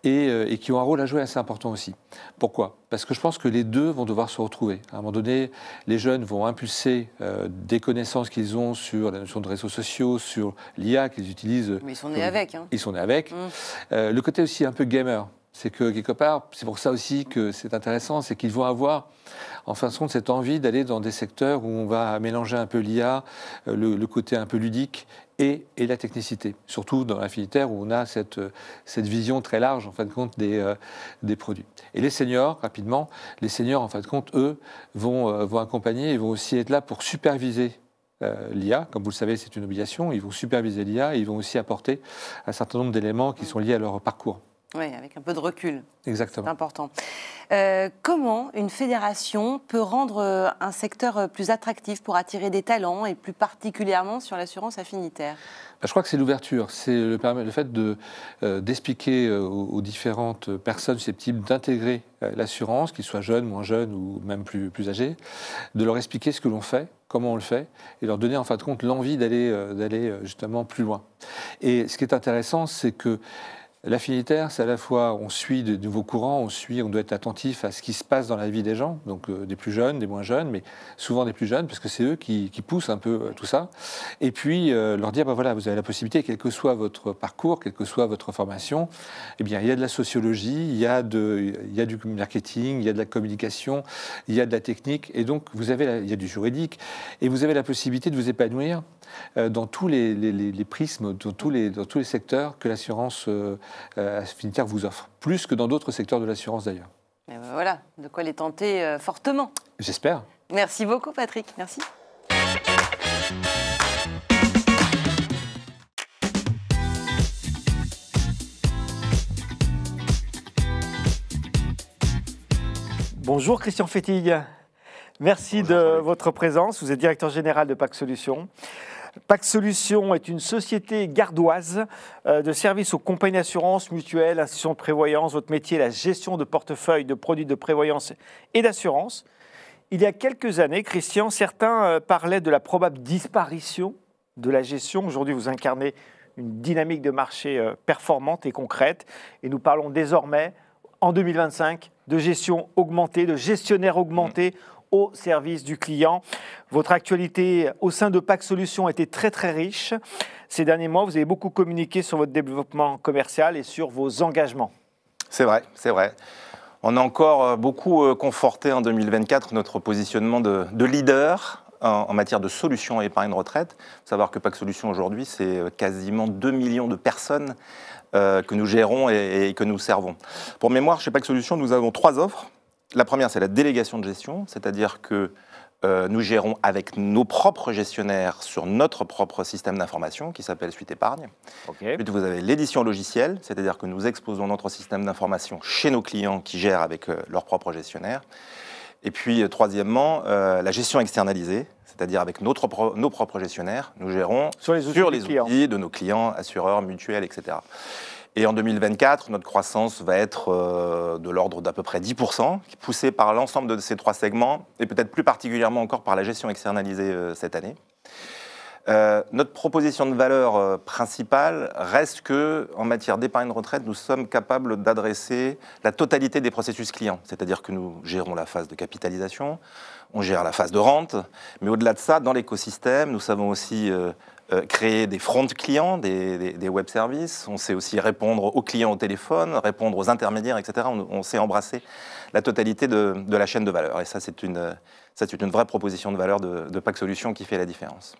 et qui ont un rôle à jouer assez important aussi. Pourquoi ? Parce que je pense que les deux vont devoir se retrouver. À un moment donné, les jeunes vont impulser des connaissances qu'ils ont sur la notion de réseaux sociaux, sur l'IA qu'ils utilisent. Mais ils sont nés avec. Hein. Ils sont nés avec. Le côté aussi un peu gamer. C'est que, quelque part, c'est pour ça aussi que c'est intéressant, c'est qu'ils vont avoir, en fin de compte, cette envie d'aller dans des secteurs où on va mélanger un peu l'IA, le côté un peu ludique et la technicité. Surtout dans l'affinitaire où on a cette vision très large, en fin de compte, des produits. Et les seniors, rapidement, les seniors, en fin de compte, eux, vont accompagner et vont aussi être là pour superviser l'IA. Comme vous le savez, c'est une obligation. Ils vont superviser l'IA et ils vont aussi apporter un certain nombre d'éléments qui sont liés à leur parcours. Oui, avec un peu de recul. Exactement. C'est important. Comment une fédération peut rendre un secteur plus attractif pour attirer des talents et plus particulièrement sur l'assurance affinitaire ? Je crois que c'est l'ouverture, c'est le fait d'expliquer aux différentes personnes susceptibles d'intégrer l'assurance, qu'ils soient jeunes, moins jeunes ou même plus âgés, de leur expliquer ce que l'on fait, comment on le fait, et leur donner en fin de compte l'envie d'aller justement plus loin. Et ce qui est intéressant, c'est que l'affinitaire, c'est à la fois, on suit de nouveaux courants, on doit être attentif à ce qui se passe dans la vie des gens, donc des plus jeunes, des moins jeunes, mais souvent des plus jeunes, parce que c'est eux qui poussent un peu tout ça. Et puis leur dire, voilà, vous avez la possibilité, quel que soit votre parcours, quelle que soit votre formation, eh bien, il y a de la sociologie, il y a du marketing, il y a de la communication, il y a de la technique, et donc il y a du juridique, et vous avez la possibilité de vous épanouir dans tous les prismes, dans tous les secteurs que l'assurance affinitaire vous offre, plus que dans d'autres secteurs de l'assurance d'ailleurs. Et voilà, de quoi les tenter fortement. J'espère. Merci beaucoup Patrick, merci. Bonjour Christian Fettig, merci de votre présence. Vous êtes directeur général de PAC Solutions. PAC Solutions est une société gardoise de services aux compagnies d'assurance, mutuelles, institutions de prévoyance. Votre métier est la gestion de portefeuille de produits de prévoyance et d'assurance. Il y a quelques années, Christian, certains parlaient de la probable disparition de la gestion. Aujourd'hui, vous incarnez une dynamique de marché performante et concrète. Et nous parlons désormais, en 2025, de gestion augmentée, de gestionnaire augmenté au service du client. Votre actualité au sein de PAC Solutions a été très très riche. Ces derniers mois, vous avez beaucoup communiqué sur votre développement commercial et sur vos engagements. C'est vrai, c'est vrai. On a encore beaucoup conforté en 2024 notre positionnement de leader en matière de solutions à épargne retraite. Il faut savoir que PAC Solutions aujourd'hui, c'est quasiment 2 millions de personnes que nous gérons et que nous servons. Pour mémoire, chez PAC Solutions, nous avons 3 offres. La première, c'est la délégation de gestion, c'est-à-dire que nous gérons avec nos propres gestionnaires sur notre propre système d'information qui s'appelle Suite Épargne. Okay. Puis vous avez l'édition logicielle, c'est-à-dire que nous exposons notre système d'information chez nos clients qui gèrent avec leurs propres gestionnaires. Et puis, troisièmement, la gestion externalisée, c'est-à-dire avec nos propres gestionnaires, nous gérons sur les outils de nos clients, assureurs, mutuelles, etc. Et en 2024, notre croissance va être de l'ordre d'à peu près 10%, poussée par l'ensemble de ces 3 segments, et peut-être plus particulièrement encore par la gestion externalisée cette année. Notre proposition de valeur principale reste que, en matière d'épargne retraite, nous sommes capables d'adresser la totalité des processus clients. C'est-à-dire que nous gérons la phase de capitalisation, on gère la phase de rente, mais au-delà de ça, dans l'écosystème, nous savons aussi créer des fronts clients, des web services. On sait aussi répondre aux clients au téléphone, répondre aux intermédiaires, etc. On sait embrasser la totalité de la chaîne de valeur. Et ça, c'est une vraie proposition de valeur de Pack Solutions qui fait la différence.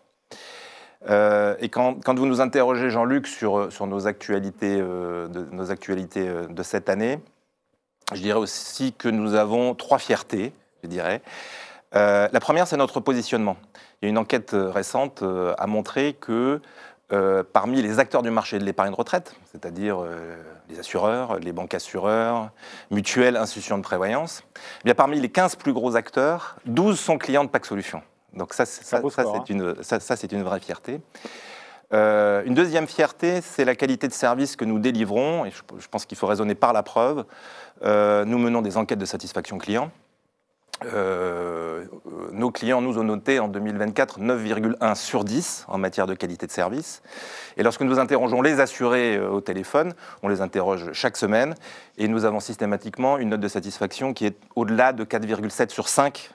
Et quand vous nous interrogez, Jean-Luc, sur nos actualités de cette année, je dirais aussi que nous avons 3 fiertés, je dirais. La première, c'est notre positionnement. Il y a une enquête récente a montré que parmi les acteurs du marché de l'épargne retraite, c'est-à-dire les assureurs, les banques assureurs, mutuelles, institutions de prévoyance, eh bien parmi les 15 plus gros acteurs, 12 sont clients de Pack Solutions. Donc ça, c'est une vraie fierté. Une deuxième fierté, c'est la qualité de service que nous délivrons, et je pense qu'il faut raisonner par la preuve. Nous menons des enquêtes de satisfaction client. Nos clients nous ont noté en 2024 9,1 sur 10 en matière de qualité de service. Et lorsque nous interrogeons les assurés au téléphone, on les interroge chaque semaine, et nous avons systématiquement une note de satisfaction qui est au-delà de 4,7 sur 5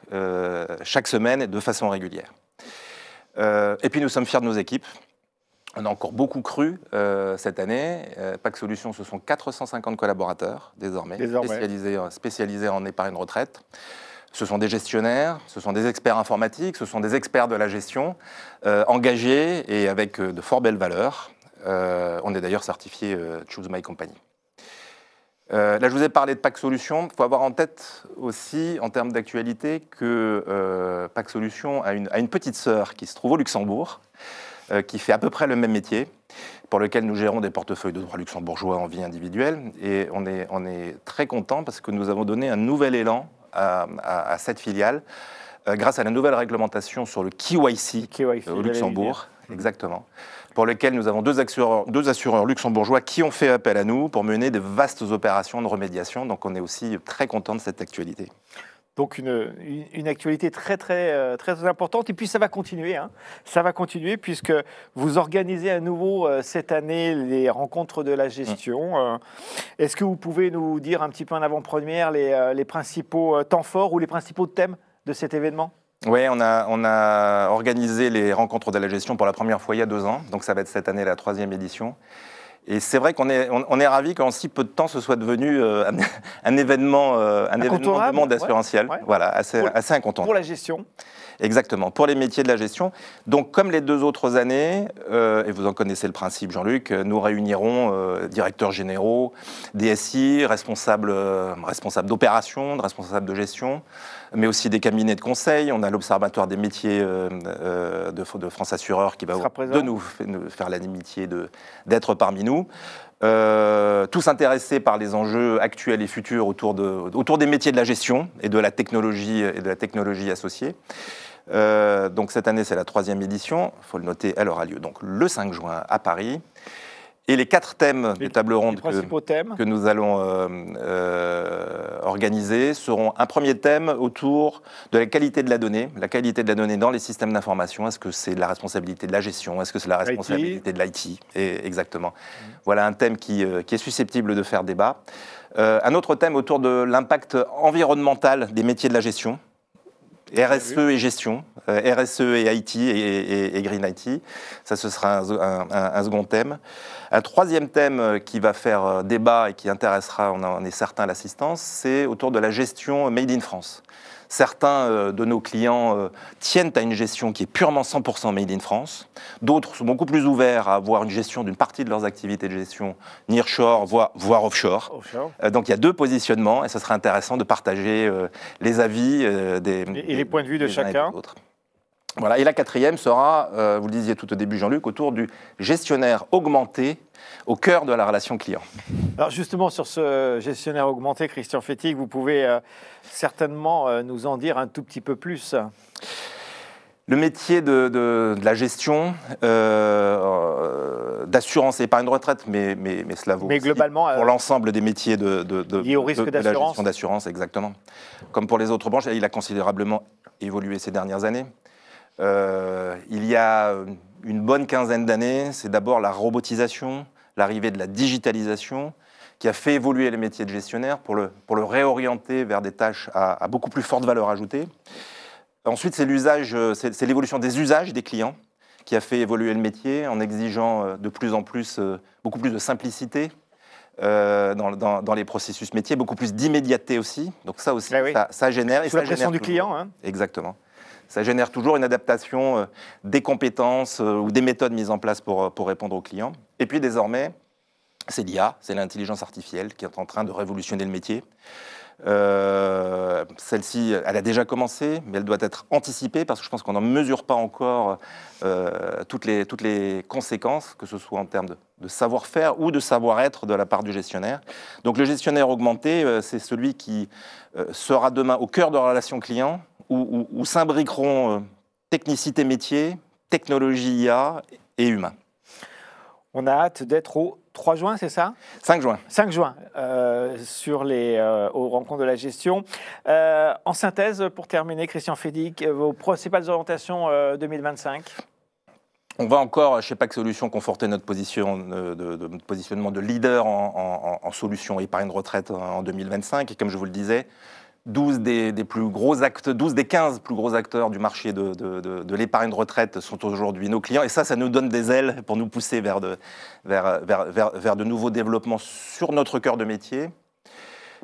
chaque semaine et de façon régulière. Et puis nous sommes fiers de nos équipes. On a encore beaucoup cru cette année. Pack Solutions, ce sont 450 collaborateurs désormais. Spécialisés en épargne retraite. Ce sont des gestionnaires, ce sont des experts informatiques, ce sont des experts de la gestion, engagés et avec de fort belles valeurs. On est d'ailleurs certifié Choose My Company. Là, je vous ai parlé de Pack Solutions. Il faut avoir en tête aussi, en termes d'actualité, que Pack Solutions a une petite sœur qui se trouve au Luxembourg, qui fait à peu près le même métier, pour lequel nous gérons des portefeuilles de droit luxembourgeois en vie individuelle. Et on est très content parce que nous avons donné un nouvel élan à cette filiale grâce à la nouvelle réglementation sur le KYC au Luxembourg, exactement, pour lequel nous avons deux assureurs luxembourgeois qui ont fait appel à nous pour mener de vastes opérations de remédiation. Donc on est aussi très content de cette actualité. Donc une actualité très importante. Et puis ça va continuer. Hein. Ça va continuer puisque vous organisez à nouveau cette année les rencontres de la gestion. Est-ce que vous pouvez nous dire un petit peu en avant-première les principaux temps forts ou les principaux thèmes de cet événement ? Oui, on a organisé les rencontres de la gestion pour la première fois il y a 2 ans. Donc ça va être cette année la 3e édition. Et c'est vrai qu'on est ravis qu'en si peu de temps, ce soit devenu un événement du monde assurantiel, ouais. Voilà, assez incontournable. Pour la gestion. Exactement, pour les métiers de la gestion. Donc, comme les 2 autres années, et vous en connaissez le principe, Jean-Luc, nous réunirons directeurs généraux, DSI, responsables d'opérations, responsables de gestion, mais aussi des cabinets de conseil. On a l'Observatoire des métiers de France Assureur qui va de nous faire l'amitié d'être parmi nous. Tous intéressés par les enjeux actuels et futurs autour des métiers de la gestion et de la technologie associée. Donc cette année, c'est la 3e édition. Il faut le noter, elle aura lieu donc le 5 juin à Paris. Et les 4 thèmes des tables rondes que nous allons organiser seront un premier thème autour de la qualité de la donnée dans les systèmes d'information. Est-ce que c'est la responsabilité de la gestion? Est-ce que c'est la responsabilité de l'IT? Exactement. Voilà un thème qui est susceptible de faire débat. Un autre thème autour de l'impact environnemental des métiers de la gestion. RSE et gestion, RSE et IT et Green IT, ça ce sera un second thème. Un 3e thème qui va faire débat et qui intéressera, on en est certain, l'assistance, c'est autour de la gestion Made in France. Certains de nos clients tiennent à une gestion qui est purement 100% Made in France. D'autres sont beaucoup plus ouverts à avoir une gestion d'une partie de leurs activités de gestion nearshore, voire offshore. Donc il y a 2 positionnements et ce serait intéressant de partager les avis et les points de vue de chacun. Voilà. Et la 4e sera, vous le disiez tout au début Jean-Luc, autour du gestionnaire augmenté au cœur de la relation client. Alors justement, sur ce gestionnaire augmenté, Christian Fétig, vous pouvez certainement nous en dire un tout petit peu plus. Le métier de la gestion, d'assurance et épargne de retraite, mais cela vaut aussi globalement, pour l'ensemble des métiers liés au risque de la gestion d'assurance, exactement. Comme pour les autres branches, il a considérablement évolué ces dernières années. il y a une bonne quinzaine d'années, c'est d'abord la robotisation, l'arrivée de la digitalisation, qui a fait évoluer les métiers de gestionnaire pour le réorienter vers des tâches à beaucoup plus forte valeur ajoutée. Ensuite, c'est l'évolution des usages des clients qui a fait évoluer le métier en exigeant de plus en plus, beaucoup plus de simplicité dans les processus métiers, beaucoup plus d'immédiateté aussi. Donc ça aussi, ça génère. Sous la pression du client. Hein. Exactement. Ça génère toujours une adaptation des compétences ou des méthodes mises en place pour répondre aux clients. Et puis désormais, c'est l'IA, c'est l'intelligence artificielle qui est en train de révolutionner le métier. Celle-ci, elle a déjà commencé, mais elle doit être anticipée parce que je pense qu'on n'en mesure pas encore toutes les conséquences, que ce soit en termes de savoir-faire ou de savoir-être de la part du gestionnaire. Donc le gestionnaire augmenté, c'est celui qui sera demain au cœur de la relation client, où s'imbriqueront technicité métier, technologie IA et humain. On a hâte d'être au 3 juin, c'est ça? 5 juin. 5 juin, aux rencontres de la gestion. En synthèse, pour terminer, Christian Fedig, vos principales orientations 2025? On va encore, chez PAC Solutions, conforter notre positionnement de leader en solutions épargne retraite en 2025. Et comme je vous le disais, 12 des 15 plus gros acteurs du marché de l'épargne de retraite sont aujourd'hui nos clients. Et ça nous donne des ailes pour nous pousser vers de nouveaux développements sur notre cœur de métier.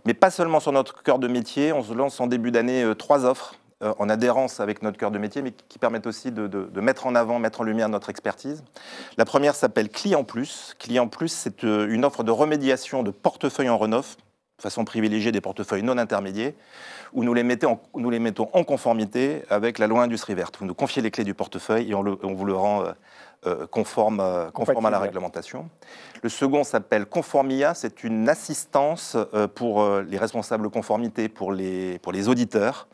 Mais pas seulement sur notre cœur de métier. On se lance en début d'année 3 offres en adhérence avec notre cœur de métier, mais qui permettent aussi de mettre en avant, mettre en lumière notre expertise. La première s'appelle Client Plus. Client Plus, c'est une offre de remédiation de portefeuilles en renov, de façon privilégiée des portefeuilles non intermédiaires, où nous les mettons en conformité avec la loi Industrie Verte. Vous nous confiez les clés du portefeuille et on vous le rend conforme à la réglementation. Le second s'appelle Conformia, c'est une assistance pour les responsables conformité, pour les auditeurs.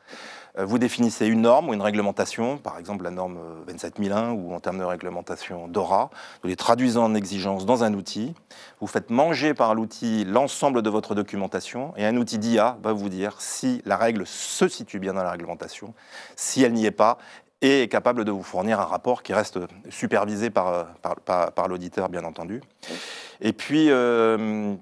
Vous définissez une norme ou une réglementation, par exemple la norme 27001 ou en termes de réglementation DORA, vous les traduisez en exigences dans un outil, vous faites manger par l'outil l'ensemble de votre documentation et un outil d'IA va vous dire si la règle se situe bien dans la réglementation, si elle n'y est pas, et est capable de vous fournir un rapport qui reste supervisé par l'auditeur, bien entendu. Et puis,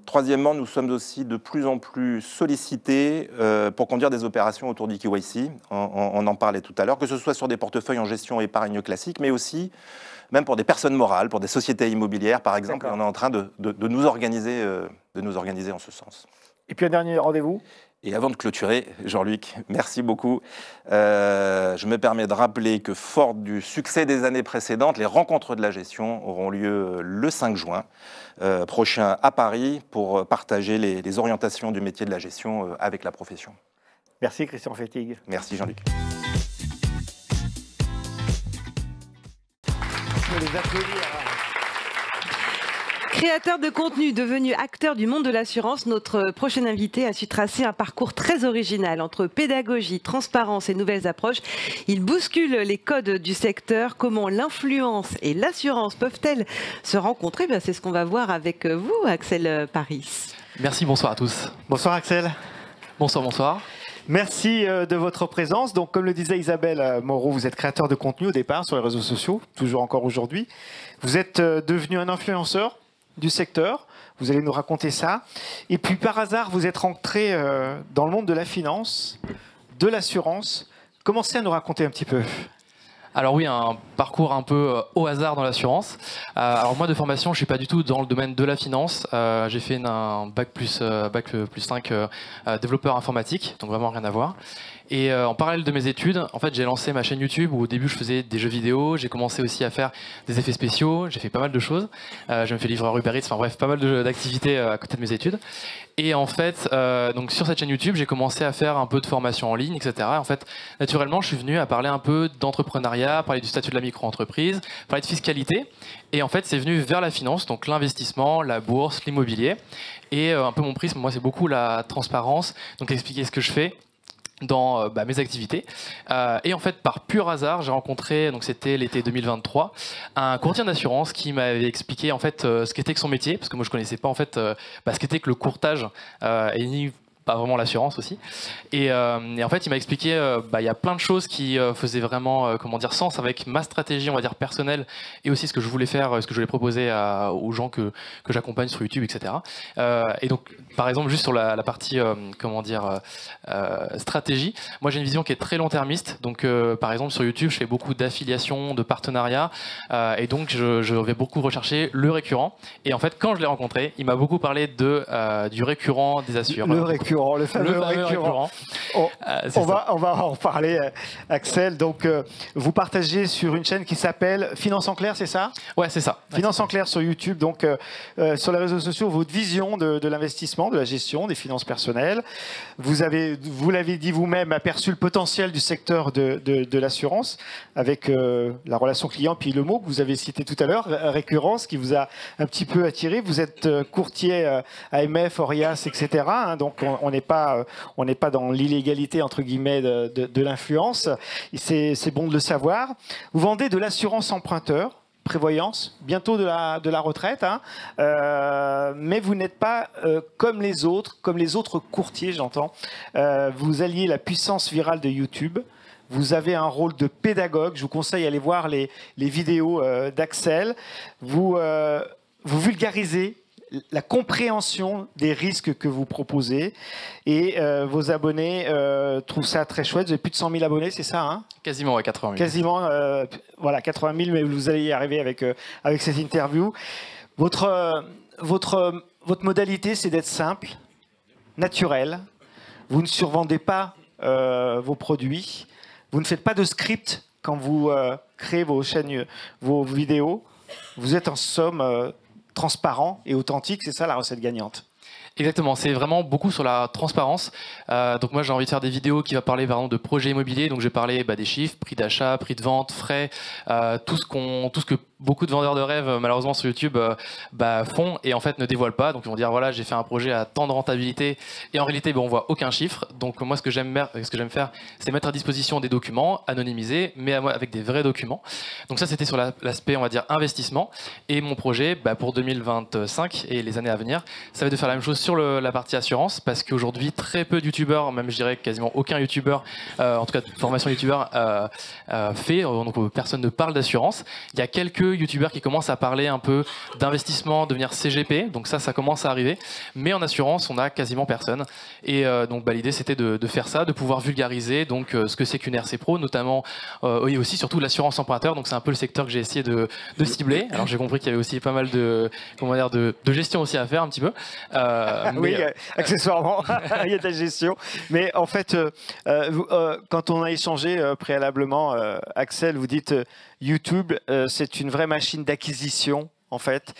troisièmement, nous sommes aussi de plus en plus sollicités pour conduire des opérations autour du KYC. On en parlait tout à l'heure, que ce soit sur des portefeuilles en gestion épargne classique, mais aussi même pour des personnes morales, pour des sociétés immobilières, par exemple. On est en train de nous organiser en ce sens. Et puis un dernier rendez-vous. Et avant de clôturer, Jean-Luc, merci beaucoup. Je me permets de rappeler que, fort du succès des années précédentes, les rencontres de la gestion auront lieu le 5 juin prochain à Paris pour partager les orientations du métier de la gestion avec la profession. Merci Christian Fedig. Merci Jean-Luc. Je vais les applaudir. Créateur de contenu devenu acteur du monde de l'assurance, notre prochain invité a su tracer un parcours très original entre pédagogie, transparence et nouvelles approches. Il bouscule les codes du secteur. Comment l'influence et l'assurance peuvent-elles se rencontrer? C'est ce qu'on va voir avec vous, Axel Paris. Merci, bonsoir à tous. Bonsoir Axel. Bonsoir, bonsoir. Merci de votre présence. Donc, comme le disait Isabelle Moreau, vous êtes créateur de contenu au départ sur les réseaux sociaux, toujours encore aujourd'hui. Vous êtes devenu un influenceur du secteur, vous allez nous raconter ça. Et puis par hasard, vous êtes rentré dans le monde de la finance, de l'assurance. Commencez à nous raconter un petit peu. Alors oui, un parcours un peu au hasard dans l'assurance. Alors moi de formation, je ne suis pas du tout dans le domaine de la finance. J'ai fait un bac plus 5 développeur informatique, donc vraiment rien à voir. Et en parallèle de mes études, en fait, j'ai lancé ma chaîne YouTube où au début je faisais des jeux vidéo, j'ai commencé aussi à faire des effets spéciaux, j'ai fait pas mal de choses. Je me fais livreur Uber Eats, enfin bref, pas mal d'activités à côté de mes études. Et en fait, donc sur cette chaîne YouTube, j'ai commencé à faire un peu de formation en ligne, etc. Et en fait, naturellement, je suis venu à parler un peu d'entrepreneuriat, parler du statut de la micro-entreprise, parler de fiscalité. Et en fait, c'est venu vers la finance, donc l'investissement, la bourse, l'immobilier. Et un peu mon prisme, moi, c'est beaucoup la transparence, donc expliquer ce que je fais dans mes activités. Et en fait, par pur hasard, j'ai rencontré, donc c'était l'été 2023, un courtier d'assurance qui m'avait expliqué en fait ce qu'était que son métier, parce que moi je connaissais pas en fait ce qu'était que le courtage, et ni pas vraiment l'assurance aussi. Et en fait, il m'a expliqué, il y a plein de choses qui faisaient vraiment, sens avec ma stratégie, on va dire personnelle, et aussi ce que je voulais faire, ce que je voulais proposer aux gens que j'accompagne sur YouTube, etc. Et donc, par exemple, juste sur la partie, stratégie, moi j'ai une vision qui est très long-termiste. Donc, par exemple, sur YouTube, je fais beaucoup d'affiliations, de partenariats, et donc je vais beaucoup rechercher le récurrent. Et en fait, quand je l'ai rencontré, il m'a beaucoup parlé du récurrent des assureurs. Le fameux récurrent. On va en parler, Axel. Donc, vous partagez sur une chaîne qui s'appelle Finance en clair, c'est ça? Ouais, c'est ça. Finance en clair sur YouTube. Donc, sur les réseaux sociaux, votre vision de l'investissement, de la gestion, des finances personnelles. Vous l'avez dit vous-même, aperçu le potentiel du secteur de l'assurance avec la relation client, puis le mot que vous avez cité tout à l'heure, récurrence, qui vous a un petit peu attiré. Vous êtes courtier AMF, Orias, etc. Donc on n'est pas dans l'illégalité entre guillemets de l'influence. C'est bon de le savoir. Vous vendez de l'assurance emprunteur, prévoyance, bientôt de la retraite, mais vous n'êtes pas comme les autres courtiers, j'entends. Vous alliez la puissance virale de YouTube. Vous avez un rôle de pédagogue. Je vous conseille d'aller voir les vidéos d'Axel. Vous vulgarisez la compréhension des risques que vous proposez. Et vos abonnés trouvent ça très chouette. Vous avez plus de 100 000 abonnés, c'est ça, Quasiment, ouais, 80 000. Quasiment, 80 000, mais vous allez y arriver avec cette interview. Votre modalité, c'est d'être simple, naturel. Vous ne survendez pas vos produits. Vous ne faites pas de script quand vous créez vos chaînes, vos vidéos. Vous êtes en somme transparent et authentique. C'est ça la recette gagnante. Exactement, c'est vraiment beaucoup sur la transparence. Donc moi j'ai envie de faire des vidéos qui va parler par exemple de projets immobiliers. Donc je vais parler des chiffres, prix d'achat, prix de vente, frais, tout ce que beaucoup de vendeurs de rêves malheureusement sur YouTube font et en fait ne dévoilent pas. Donc ils vont dire voilà, j'ai fait un projet à tant de rentabilité et en réalité on voit aucun chiffre. Donc moi ce que j'aime faire, c'est mettre à disposition des documents anonymisés mais avec des vrais documents. Donc ça c'était sur l'aspect on va dire investissement. Et mon projet pour 2025 et les années à venir, ça va être de faire la même chose sur la partie assurance, parce qu'aujourd'hui très peu de youtubeurs, même je dirais quasiment aucun youtubeur, en tout cas de formation youtubeur fait, donc personne ne parle d'assurance. Il y a quelques youtubeurs qui commencent à parler un peu d'investissement, devenir CGP, donc ça commence à arriver, mais en assurance on a quasiment personne. Et donc l'idée c'était de faire ça, de pouvoir vulgariser donc ce que c'est qu'une RC Pro, notamment et aussi surtout l'assurance emprunteur. Donc c'est un peu le secteur que j'ai essayé de cibler. Alors j'ai compris qu'il y avait aussi pas mal de gestion aussi à faire un petit peu. Oui, accessoirement, il y a de la gestion. Mais en fait, quand on a échangé préalablement, Axel, vous dites YouTube, c'est une vraie machine d'acquisition. En fait,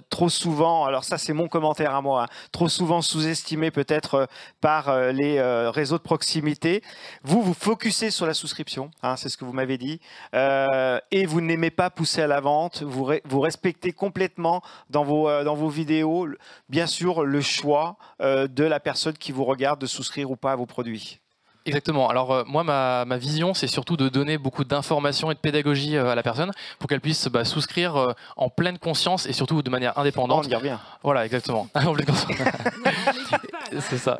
trop souvent, alors ça c'est mon commentaire à moi, trop souvent sous-estimé peut-être par les réseaux de proximité. Vous focussez sur la souscription, c'est ce que vous m'avez dit, et vous n'aimez pas pousser à la vente, vous respectez complètement dans vos vidéos, bien sûr, le choix de la personne qui vous regarde de souscrire ou pas à vos produits. Exactement. Alors moi, ma vision, c'est surtout de donner beaucoup d'informations et de pédagogie à la personne pour qu'elle puisse souscrire en pleine conscience et surtout de manière indépendante. On y revient. Voilà, exactement. C'est ça.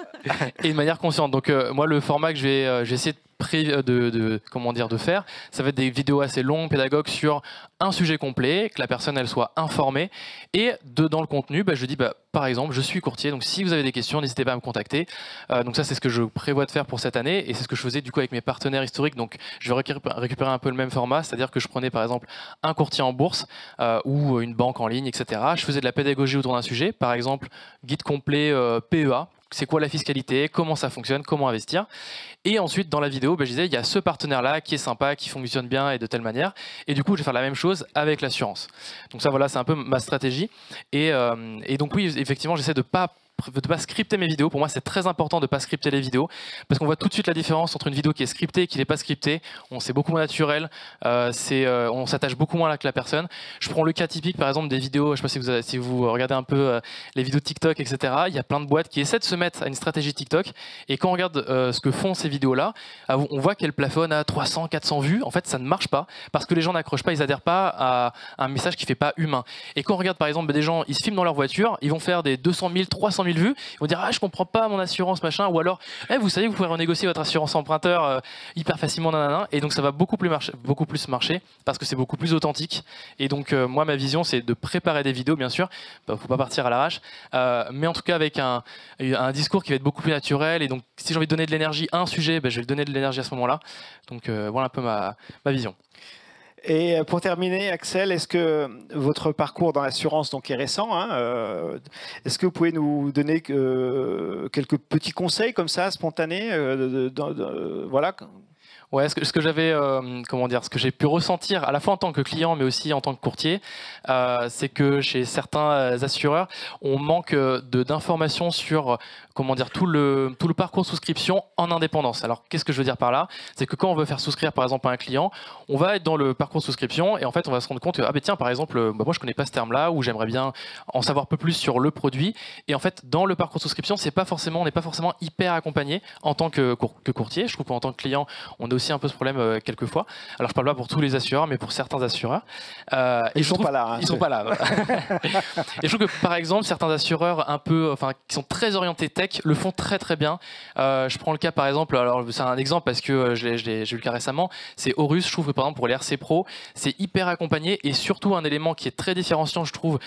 Et de manière consciente. Donc moi, le format que je vais essayer de faire, ça va être des vidéos assez longues, pédagogues sur un sujet complet, que la personne elle soit informée. Et dans le contenu, je dis par exemple, je suis courtier, donc si vous avez des questions, n'hésitez pas à me contacter. Donc ça, c'est ce que je prévois de faire pour cette année, et c'est ce que je faisais du coup avec mes partenaires historiques. Donc je vais récupérer un peu le même format, c'est-à-dire que je prenais par exemple un courtier en bourse ou une banque en ligne, etc. Je faisais de la pédagogie autour d'un sujet, par exemple guide complet PEA. C'est quoi la fiscalité, comment ça fonctionne, comment investir. Et ensuite, dans la vidéo, je disais, il y a ce partenaire-là qui est sympa, qui fonctionne bien et de telle manière. Et du coup, je vais faire la même chose avec l'assurance. Donc ça, voilà, c'est un peu ma stratégie. Et donc oui, effectivement, j'essaie de pas scripter mes vidéos. Pour moi, c'est très important de ne pas scripter les vidéos parce qu'on voit tout de suite la différence entre une vidéo qui est scriptée et qui n'est pas scriptée. C'est beaucoup moins naturel, on s'attache beaucoup moins avec la personne. Je prends le cas typique, par exemple, des vidéos, je ne sais pas si vous regardez un peu les vidéos TikTok, etc. Il y a plein de boîtes qui essaient de se mettre à une stratégie TikTok et quand on regarde ce que font ces vidéos-là, on voit qu'elles plafonnent à 300, 400 vues. En fait, ça ne marche pas parce que les gens n'accrochent pas, ils n'adhèrent pas à un message qui ne fait pas humain. Et quand on regarde, par exemple, des gens, ils se filment dans leur voiture, ils vont faire des 200 000, 300 000 vues, ils vont dire ah je comprends pas mon assurance machin, ou alors vous savez vous pouvez renégocier votre assurance emprunteur hyper facilement nanana, et donc ça va beaucoup plus marcher parce que c'est beaucoup plus authentique. Et donc moi ma vision c'est de préparer des vidéos bien sûr, faut pas partir à l'arrache, mais en tout cas avec un discours qui va être beaucoup plus naturel. Et donc si j'ai envie de donner de l'énergie à un sujet, je vais le donner de l'énergie à ce moment-là. Donc voilà un peu ma vision. Et pour terminer, Axel, est-ce que votre parcours dans l'assurance donc est récent, est-ce que vous pouvez nous donner quelques petits conseils comme ça, spontanés, voilà. Ouais, ce que j'avais, ce que j'ai pu ressentir à la fois en tant que client mais aussi en tant que courtier, c'est que chez certains assureurs, on manque d'informations sur tout le parcours souscription en indépendance. Alors qu'est-ce que je veux dire par là? C'est que quand on veut faire souscrire par exemple à un client, on va être dans le parcours souscription et en fait on va se rendre compte que tiens par exemple moi je connais pas ce terme-là, ou j'aimerais bien en savoir un peu plus sur le produit. Et en fait dans le parcours souscription, on n'est pas forcément hyper accompagné en tant que courtier. Je trouve qu'en tant que client, on a aussi un peu ce problème quelquefois. Alors je parle pas pour tous les assureurs, mais pour certains assureurs. Ils sont pas là. Ils sont pas là. Et je trouve que par exemple certains assureurs qui sont très orientés tech le font très très bien. Je prends le cas par exemple, alors c'est un exemple parce que j'ai eu le cas récemment, c'est Horus. Je trouve que par exemple pour les RC Pro, c'est hyper accompagné, et surtout un élément qui est très différenciant, je trouve,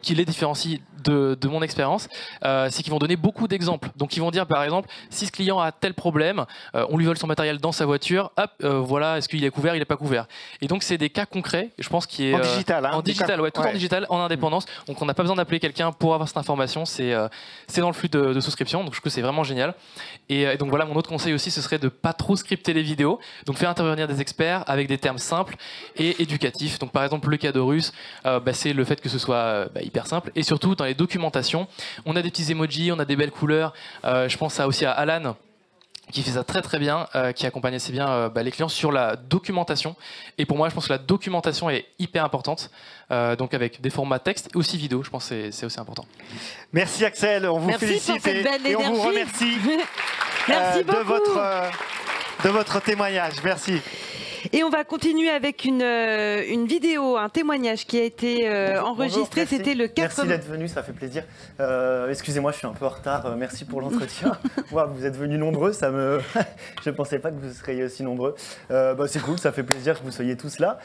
qui les différencie de mon expérience, c'est qu'ils vont donner beaucoup d'exemples. Donc ils vont dire par exemple, si ce client a tel problème, on lui vole son matériel dans sa voiture, voilà, est-ce qu'il est couvert, il n'est pas couvert. Et donc c'est des cas concrets, je pense, qui est en digital, en digital, tout en digital, en indépendance. Donc on n'a pas besoin d'appeler quelqu'un pour avoir cette information, c'est dans le flux de souscription. Donc je trouve que c'est vraiment génial. Et donc voilà, mon autre conseil aussi, ce serait de pas trop scripter les vidéos. Donc faire intervenir des experts avec des termes simples et éducatifs. Donc par exemple le cas d'Horus, c'est le fait que ce soit hyper simple, et surtout dans les documentations, on a des petits emojis, on a des belles couleurs. Je pense aussi à Alan, qui fait ça très très bien, qui accompagne assez bien les clients sur la documentation. Et pour moi, je pense que la documentation est hyper importante, donc avec des formats texte et aussi vidéo, je pense que c'est aussi important. Merci Axel, on vous félicite et on vous remercie de votre témoignage. Merci. Et on va continuer avec une vidéo, un témoignage qui a été enregistré. C'était le 4. Merci d'être venu, ça fait plaisir. Excusez-moi, je suis un peu en retard. Merci pour l'entretien. Vous êtes venus nombreux, je ne pensais pas que vous seriez aussi nombreux. C'est cool, ça fait plaisir que vous soyez tous là.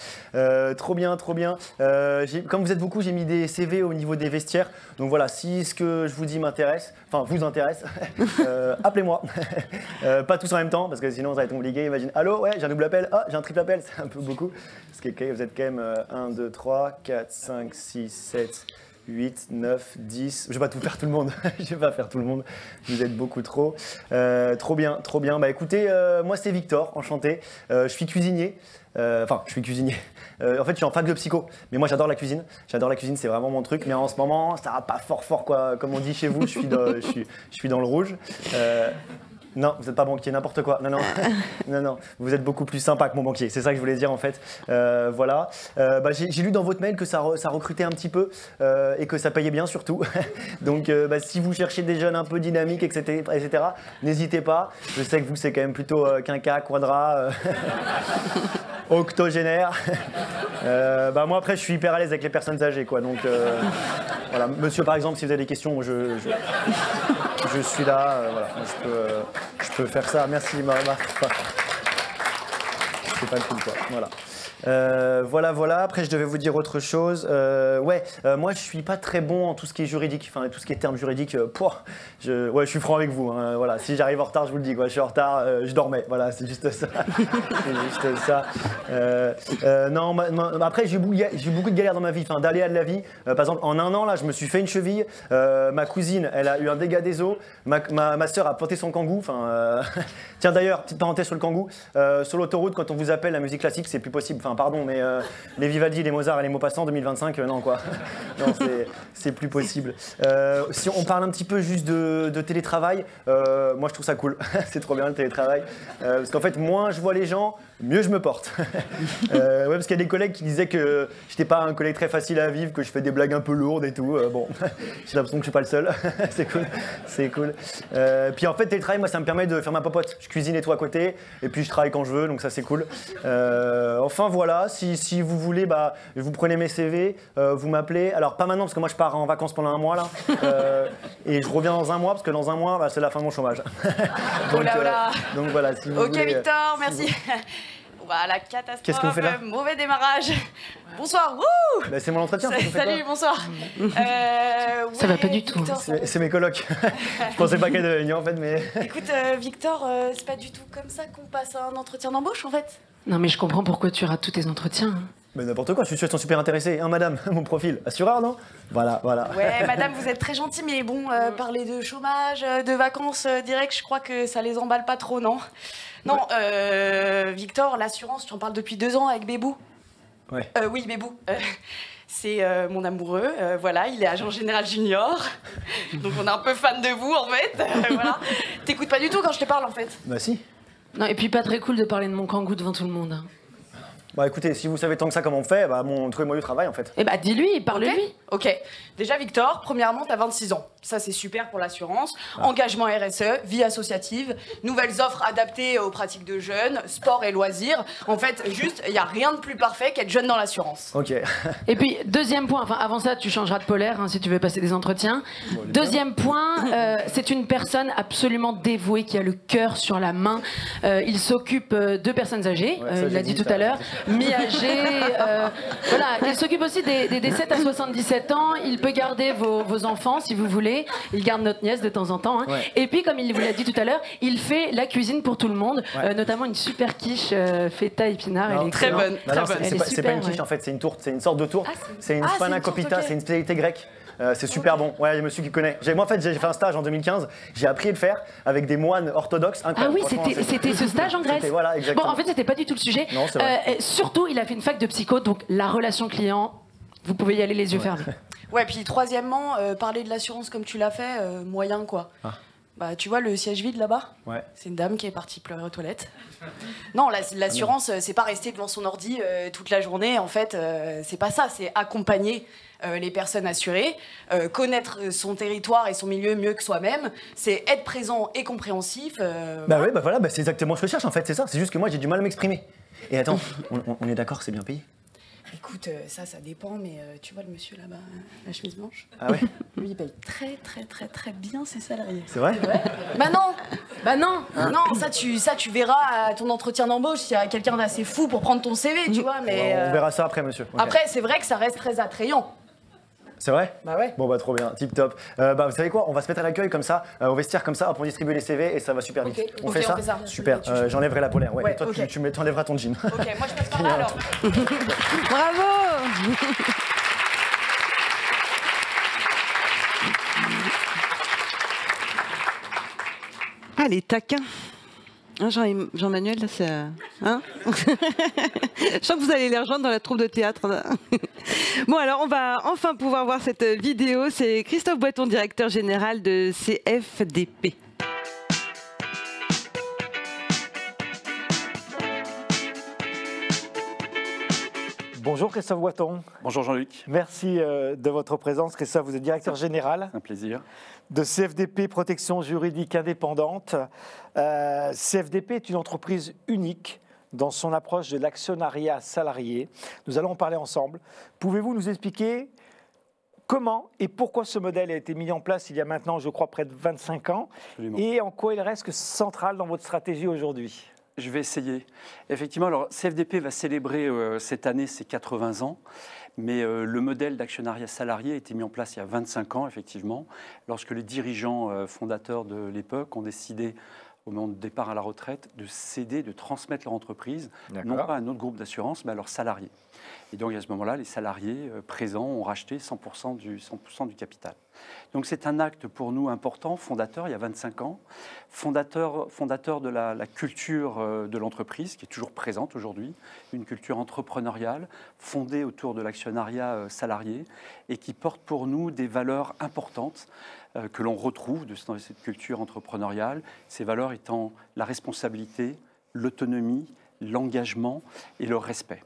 Trop bien, trop bien. Comme vous êtes beaucoup, j'ai mis des CV au niveau des vestiaires. Donc voilà, si ce que je vous dis m'intéresse, vous intéresse, appelez-moi. Pas tous en même temps, parce que sinon ça va être compliqué. Imagine, allô, ouais, j'ai un double appel, j'ai un triple appel, c'est un peu beaucoup. Parce que vous êtes quand même 1, 2, 3, 4, 5, 6, 7, 8, 9, 10. Je ne vais pas tout faire tout le monde. Je vais pas faire tout le monde. Vous êtes beaucoup trop. Trop bien, trop bien. Écoutez, moi c'est Victor, enchanté. Je suis cuisinier. Je suis cuisinier. En fait, je suis en fac de psycho. Mais moi, j'adore la cuisine. J'adore la cuisine, c'est vraiment mon truc. Mais en ce moment, ça va pas fort, quoi. Comme on dit chez vous, je suis dans le rouge. Non, vous n'êtes pas banquier, n'importe quoi. Non, vous êtes beaucoup plus sympa que mon banquier. C'est ça que je voulais dire en fait. Voilà. J'ai lu dans votre mail que ça recrutait un petit peu et que ça payait bien surtout. Donc si vous cherchez des jeunes un peu dynamiques, etc., n'hésitez pas. Je sais que vous, c'est quand même plutôt quinca, quadra, octogénaire. Moi après, je suis hyper à l'aise avec les personnes âgées, quoi. Donc voilà. Monsieur, par exemple, si vous avez des questions, je suis là. Voilà. Je peux faire ça. Merci, Marc. C'est pas le coup, quoi. Voilà. Voilà. Après, je devais vous dire autre chose. Moi, je suis pas très bon en tout ce qui est juridique, tout ce qui est termes juridiques. Je suis franc avec vous. Hein, voilà. Si j'arrive en retard, je vous le dis. Quoi. Je suis en retard, je dormais. Voilà, c'est juste ça. C'est juste ça. Après, j'ai eu beaucoup de galères dans ma vie, d'aléas de la vie. Par exemple, en un an, là, je me suis fait une cheville. Ma cousine, elle a eu un dégât des os. Ma sœur a planté son kangou. Tiens, d'ailleurs, petite parenthèse sur le kangou. Sur l'autoroute, quand on vous appelle la musique classique, c'est plus possible. Pardon, mais les Vivaldi, les Mozart et les Maupassant 2025, non quoi. Non, c'est plus possible. Si on parle un petit peu juste de télétravail, moi je trouve ça cool. C'est trop bien le télétravail. Parce qu'en fait, moins je vois les gens, mieux je me porte. Parce qu'il y a des collègues qui disaient que j'étais pas un collègue très facile à vivre, que je fais des blagues un peu lourdes et tout. J'ai l'impression que je suis pas le seul. C'est cool. Puis en fait, télétravail, moi ça me permet de faire ma popote. Je cuisine et tout à côté, et puis je travaille quand je veux, donc ça c'est cool. Enfin voilà, si vous voulez, vous prenez mes CV, vous m'appelez. Alors pas maintenant parce que moi je pars en vacances pendant un mois là, et je reviens dans un mois parce que dans un mois c'est la fin de mon chômage. Donc, donc voilà. Si vous ok voulez, Victor, merci. Voilà, catastrophe, qu'est-ce qu'on fait là mauvais démarrage. Bonsoir, wouh c'est mon entretien. Salut, bonsoir. Ça va pas du tout. C'est mes colocs. Je pensais pas qu'elle devait venir en fait, mais... Écoute, Victor, c'est pas du tout comme ça qu'on passe à un entretien d'embauche en fait. Non mais je comprends pourquoi tu rates tous tes entretiens. Mais n'importe quoi, je suis sûr qu'ils sont super intéressés. Hein, madame, mon profil, assureur, non? Voilà. Ouais, madame, vous êtes très gentille, mais bon, parler de chômage, de vacances direct, je crois que ça les emballe pas trop, non? Non, Victor, l'assurance, tu en parles depuis 2 ans avec Bébou? Ouais. Oui, Bébou. C'est mon amoureux, voilà, il est agent général junior. Donc on est un peu fan de vous, en fait. Voilà. T'écoutes pas du tout quand je te parle, en fait. Bah si. Non, et puis pas très cool de parler de mon kangou devant tout le monde. Hein. Bah écoutez, si vous savez tant que ça comment on fait, trouvez-moi du travail en fait. Eh bah dis-lui, parle-lui. Ok. Déjà Victor, premièrement, t'as 26 ans. Ça c'est super pour l'assurance. Engagement RSE, vie associative, nouvelles offres adaptées aux pratiques de jeunes, sport et loisirs. En fait, juste, il n'y a rien de plus parfait qu'être jeune dans l'assurance. Ok. Et puis, deuxième point, enfin avant ça, tu changeras de polaire si tu veux passer des entretiens. Deuxième point, c'est une personne absolument dévouée qui a le cœur sur la main. Il s'occupe de personnes âgées, il l'a dit tout à l'heure. Mi-âgé, voilà, il s'occupe aussi des 7 à 77 ans, il peut garder vos enfants si vous voulez, il garde notre nièce de temps en temps, hein. Et puis comme il vous l'a dit tout à l'heure, il fait la cuisine pour tout le monde, notamment une super quiche feta épinard, elle est très bonne, très bonne. C'est pas une quiche en fait, c'est une tourte, c'est une sorte de tourte, c'est une spanna copita, c'est une spécialité grecque. C'est super bon. Ouais, il y a monsieur qui connaît. Moi, en fait, j'ai fait un stage en 2015. J'ai appris à le faire avec des moines orthodoxes. Ah oui, c'était ce stage en Grèce. Voilà, exactement. Bon, en fait, c'était pas du tout le sujet. Non, c'est vrai. Surtout, il a fait une fac de psycho, donc la relation client, vous pouvez y aller les yeux fermés. Ouais, puis troisièmement, parler de l'assurance comme tu l'as fait, moyen quoi. Ah. Bah, tu vois le siège vide là-bas? Ouais. C'est une dame qui est partie pleurer aux toilettes. Non, l'assurance, c'est pas rester devant son ordi toute la journée. En fait, c'est pas ça. C'est accompagner les personnes assurées, connaître son territoire et son milieu mieux que soi-même. C'est être présent et compréhensif. Bah oui, voilà, c'est exactement ce que je cherche en fait, c'est ça. C'est juste que moi, j'ai du mal à m'exprimer. Et attends, on est d'accord, c'est bien payé? Écoute, ça dépend, mais tu vois le monsieur là-bas, la chemise blanche? Ah ouais? Lui, il paye très bien ses salariés. C'est vrai? Bah non. Non, ça tu verras à ton entretien d'embauche s'il y a quelqu'un d'assez fou pour prendre ton CV, tu vois, mais... On verra ça après, monsieur. Okay. Après, c'est vrai que ça reste très attrayant. C'est vrai? Bah ouais. Bon trop bien, tip top. Vous savez quoi? On va se mettre à l'accueil comme ça, au vestiaire comme ça, pour distribuer les CV et ça va super vite. On fait ça? Super, j'enlèverai la polaire. Ouais. Et toi tu t'enlèveras ton jean. Ok, moi je passe par là alors. Bravo. Ah, les taquins. Hein, Jean-Manuel, là, c'est... Hein je sens que vous allez les rejoindre dans la troupe de théâtre. Bon, alors, on va enfin pouvoir voir cette vidéo. C'est Christophe Boiton, directeur général de CFDP. Bonjour Christophe Boiton. Bonjour Jean-Luc. Merci de votre présence. Christophe, vous êtes directeur général. Un plaisir. De CFDP Protection Juridique Indépendante. CFDP est une entreprise unique dans son approche de l'actionnariat salarié. Nous allons en parler ensemble. Pouvez-vous nous expliquer comment et pourquoi ce modèle a été mis en place il y a maintenant, je crois, près de 25 ans? Absolument. Et en quoi il reste central dans votre stratégie aujourd'hui? Je vais essayer. Effectivement, alors CFDP va célébrer cette année ses 80 ans, mais le modèle d'actionnariat salarié a été mis en place il y a 25 ans, effectivement, lorsque les dirigeants fondateurs de l'époque ont décidé, au moment du départ à la retraite, de céder, de transmettre leur entreprise, non pas à un autre groupe d'assurance, mais à leurs salariés. Et donc à ce moment-là, les salariés présents ont racheté 100% du capital. Donc c'est un acte pour nous important, fondateur, il y a 25 ans, fondateur de la culture de l'entreprise, qui est toujours présente aujourd'hui, une culture entrepreneuriale, fondée autour de l'actionnariat salarié, et qui porte pour nous des valeurs importantes que l'on retrouve dans cette culture entrepreneuriale, ces valeurs étant la responsabilité, l'autonomie, l'engagement et le respect.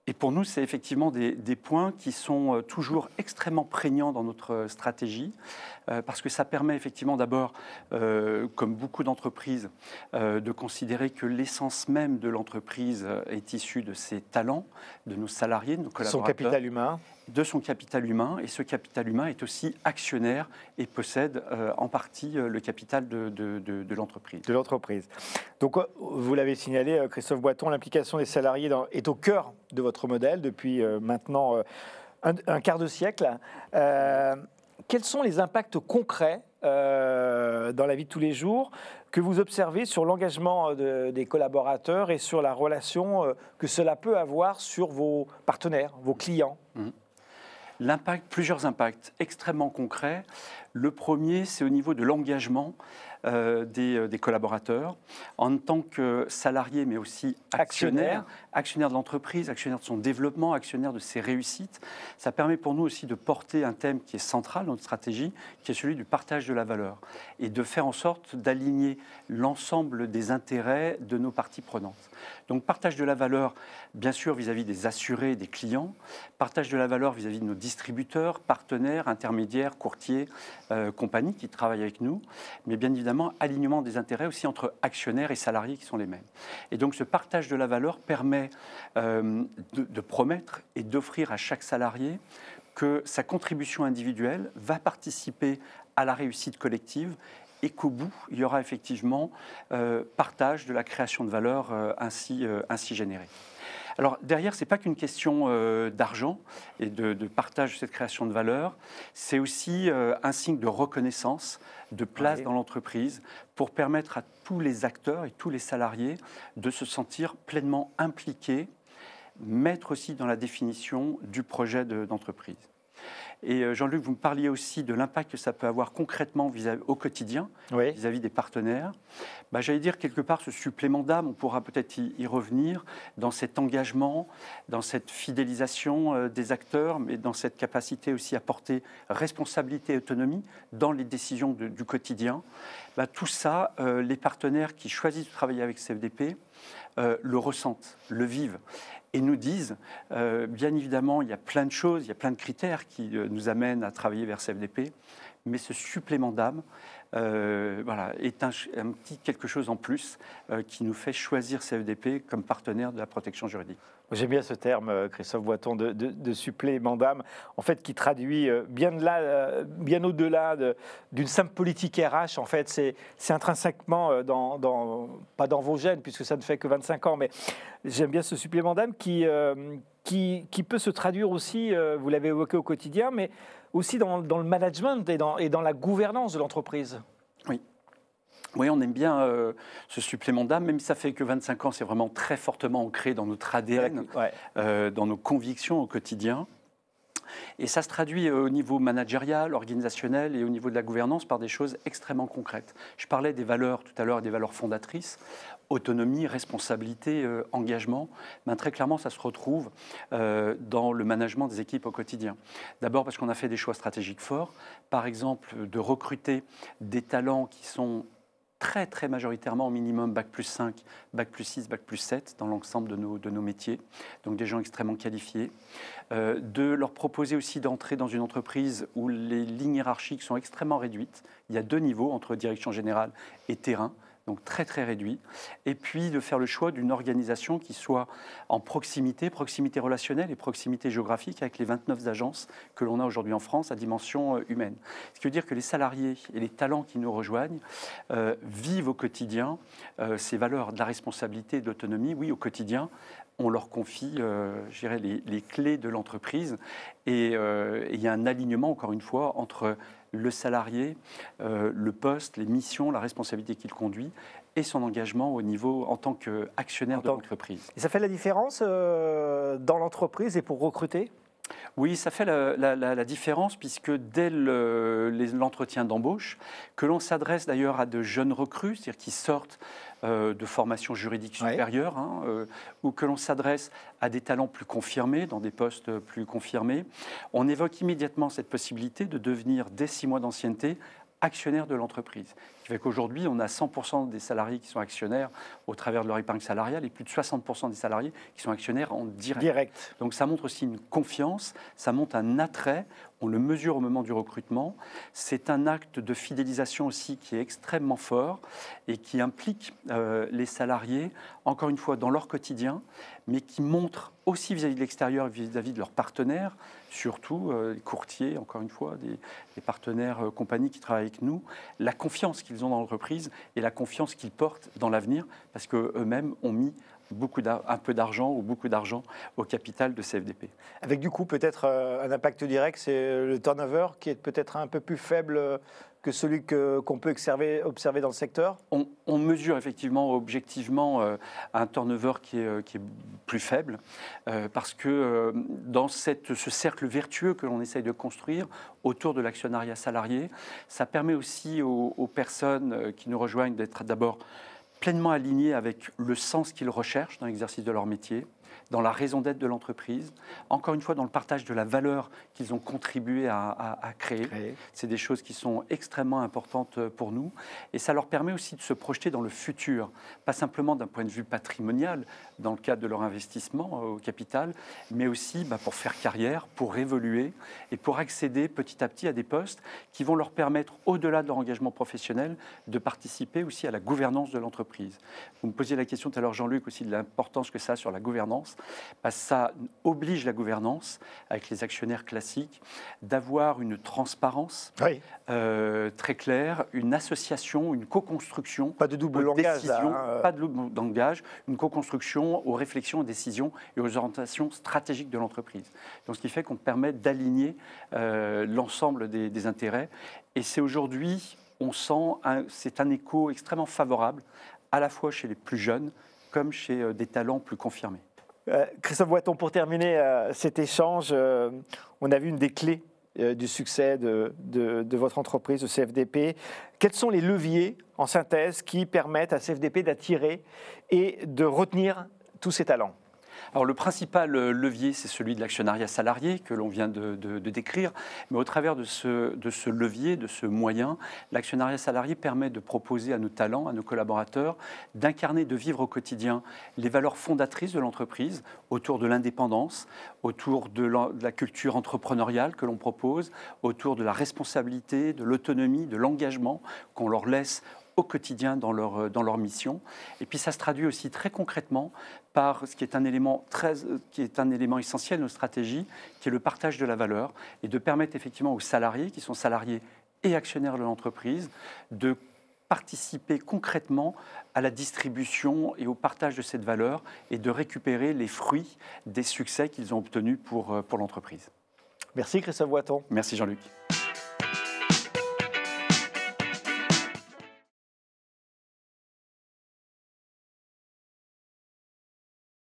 Et pour nous, c'est effectivement des points qui sont toujours extrêmement prégnants dans notre stratégie, parce que ça permet effectivement d'abord, comme beaucoup d'entreprises, de considérer que l'essence même de l'entreprise est issue de ses talents, de nos salariés, de nos collaborateurs. Son capital humain. De son capital humain, et ce capital humain est aussi actionnaire et possède en partie le capital de l'entreprise. De l'entreprise. Donc, vous l'avez signalé, Christophe Boiton, l'implication des salariés est au cœur de votre modèle depuis maintenant un quart de siècle. Quels sont les impacts concrets dans la vie de tous les jours que vous observez sur l'engagement des collaborateurs et sur la relation que cela peut avoir sur vos partenaires, vos clients? Plusieurs impacts extrêmement concrets. Le premier, c'est au niveau de l'engagement des collaborateurs en tant que salariés, mais aussi actionnaires de l'entreprise, actionnaires de son développement, actionnaires de ses réussites. Ça permet pour nous aussi de porter un thème qui est central dans notre stratégie, qui est celui du partage de la valeur, et de faire en sorte d'aligner l'ensemble des intérêts de nos parties prenantes. Donc partage de la valeur, bien sûr, vis-à-vis des assurés, des clients, partage de la valeur vis-à-vis de nos distributeurs, partenaires, intermédiaires, courtiers, compagnies qui travaillent avec nous, mais bien évidemment alignement des intérêts aussi entre actionnaires et salariés qui sont les mêmes. Et donc ce partage de la valeur permet de promettre et d'offrir à chaque salarié que sa contribution individuelle va participer à la réussite collective et qu'au bout, il y aura effectivement partage de la création de valeur ainsi générée. Alors derrière, ce n'est pas qu'une question d'argent et de partage de cette création de valeur, c'est aussi un signe de reconnaissance, de place dans l'entreprise pour permettre à tous les acteurs et tous les salariés de se sentir pleinement impliqués, maîtres aussi dans la définition du projet d'entreprise. Et Jean-Luc, vous me parliez aussi de l'impact que ça peut avoir concrètement au quotidien, vis-à-vis des partenaires. J'allais dire quelque part ce supplément d'âme, on pourra peut-être y revenir, dans cet engagement, dans cette fidélisation des acteurs, mais dans cette capacité aussi à porter responsabilité et autonomie dans les décisions du quotidien. Tout ça, les partenaires qui choisissent de travailler avec CFDP le ressentent, le vivent. Et nous disent, bien évidemment, il y a plein de choses, il y a plein de critères qui nous amènent à travailler vers CFDP, mais ce supplément d'âme est un petit quelque chose en plus qui nous fait choisir CFDP comme partenaire de la protection juridique. J'aime bien ce terme, Christophe Boiton, de supplément d'âme, en fait, qui traduit bien au-delà d'une simple politique RH. En fait, c'est intrinsèquement, pas dans vos gènes, puisque ça ne fait que 25 ans, mais j'aime bien ce supplément d'âme qui peut se traduire aussi, vous l'avez évoqué au quotidien, mais aussi dans le management et dans la gouvernance de l'entreprise. Oui, on aime bien ce supplément d'âme, même si ça fait que 25 ans, c'est vraiment très fortement ancré dans notre ADN, dans nos convictions au quotidien. Et ça se traduit au niveau managérial, organisationnel et au niveau de la gouvernance par des choses extrêmement concrètes. Je parlais des valeurs tout à l'heure, des valeurs fondatrices, autonomie, responsabilité, engagement. Très clairement, ça se retrouve dans le management des équipes au quotidien. D'abord parce qu'on a fait des choix stratégiques forts, par exemple de recruter des talents qui sont très très majoritairement au minimum Bac+5, Bac+6, Bac+7 dans l'ensemble de nos métiers, donc des gens extrêmement qualifiés. De leur proposer aussi d'entrer dans une entreprise où les lignes hiérarchiques sont extrêmement réduites. Il y a 2 niveaux entre direction générale et terrain, donc très très réduit, et puis de faire le choix d'une organisation qui soit en proximité relationnelle et proximité géographique avec les 29 agences que l'on a aujourd'hui en France à dimension humaine. Ce qui veut dire que les salariés et les talents qui nous rejoignent vivent au quotidien ces valeurs de la responsabilité et de l'autonomie. Oui, au quotidien, on leur confie, je dirais, les clés de l'entreprise et il y a un alignement, encore une fois, entre le salarié, le poste, les missions, la responsabilité qu'il conduit et son engagement au niveau en tant qu'actionnaire de l'entreprise. Et ça fait la différence dans l'entreprise et pour recruter ? Oui, ça fait la différence puisque dès l'entretien d'embauche, que l'on s'adresse d'ailleurs à de jeunes recrues, c'est-à-dire qui sortent de formation juridique supérieure, ou que l'on s'adresse à des talents plus confirmés, dans des postes plus confirmés, on évoque immédiatement cette possibilité de devenir, dès 6 mois d'ancienneté, actionnaires de l'entreprise. Ce qui fait qu'aujourd'hui, on a 100% des salariés qui sont actionnaires au travers de leur épargne salariale et plus de 60% des salariés qui sont actionnaires en direct. Donc ça montre aussi une confiance, ça montre un attrait, on le mesure au moment du recrutement. C'est un acte de fidélisation aussi qui est extrêmement fort et qui implique les salariés, encore une fois, dans leur quotidien, mais qui montre aussi vis-à-vis de l'extérieur, vis-à-vis de leurs partenaires, surtout les courtiers, encore une fois, des partenaires compagnies qui travaillent avec nous, la confiance qu'ils ont dans l'entreprise et la confiance qu'ils portent dans l'avenir, parce qu'eux-mêmes ont mis un peu d'argent ou beaucoup d'argent au capital de CFDP. Avec du coup peut-être un impact direct, c'est le turnover qui est peut-être un peu plus faible que celui qu'on peut observer dans le secteur. On mesure effectivement objectivement un turnover qui est plus faible parce que dans ce cercle vertueux que l'on essaye de construire autour de l'actionnariat salarié, ça permet aussi aux personnes qui nous rejoignent d'être d'abord pleinement alignés avec le sens qu'ils recherchent dans l'exercice de leur métier, dans la raison d'être de l'entreprise, encore une fois dans le partage de la valeur qu'ils ont contribué à créer. C'est des choses qui sont extrêmement importantes pour nous et ça leur permet aussi de se projeter dans le futur, pas simplement d'un point de vue patrimonial dans le cadre de leur investissement au capital, mais aussi pour faire carrière, pour évoluer et pour accéder petit à petit à des postes qui vont leur permettre, au-delà de leur engagement professionnel, de participer aussi à la gouvernance de l'entreprise. Vous me posiez la question tout à l'heure, Jean-Luc, aussi de l'importance que ça a sur la gouvernance. Ça oblige la gouvernance, avec les actionnaires classiques, d'avoir une transparence très claire, une association, une co-construction. Pas de double langage. Pas de double langage, une co-construction aux réflexions, aux décisions et aux orientations stratégiques de l'entreprise. Donc, ce qui fait qu'on permet d'aligner l'ensemble des intérêts. Et c'est aujourd'hui, on sent, c'est un écho extrêmement favorable, à la fois chez les plus jeunes comme chez des talents plus confirmés. Christophe Boiton, pour terminer cet échange, on a vu une des clés du succès de votre entreprise, de CFDP. Quels sont les leviers, en synthèse, qui permettent à CFDP d'attirer et de retenir tous ces talents ? Alors le principal levier, c'est celui de l'actionnariat salarié que l'on vient de décrire, mais au travers de ce levier, de ce moyen, l'actionnariat salarié permet de proposer à nos talents, à nos collaborateurs, d'incarner, de vivre au quotidien les valeurs fondatrices de l'entreprise autour de l'indépendance, autour de la culture entrepreneuriale que l'on propose, autour de la responsabilité, de l'autonomie, de l'engagement qu'on leur laisse au quotidien dans leur mission. Et puis ça se traduit aussi très concrètement par ce qui est un élément essentiel de nos stratégies, qui est le partage de la valeur et de permettre effectivement aux salariés, qui sont salariés et actionnaires de l'entreprise, de participer concrètement à la distribution et au partage de cette valeur et de récupérer les fruits des succès qu'ils ont obtenus pour l'entreprise. Merci Christophe Boiton. Merci Jean-Luc.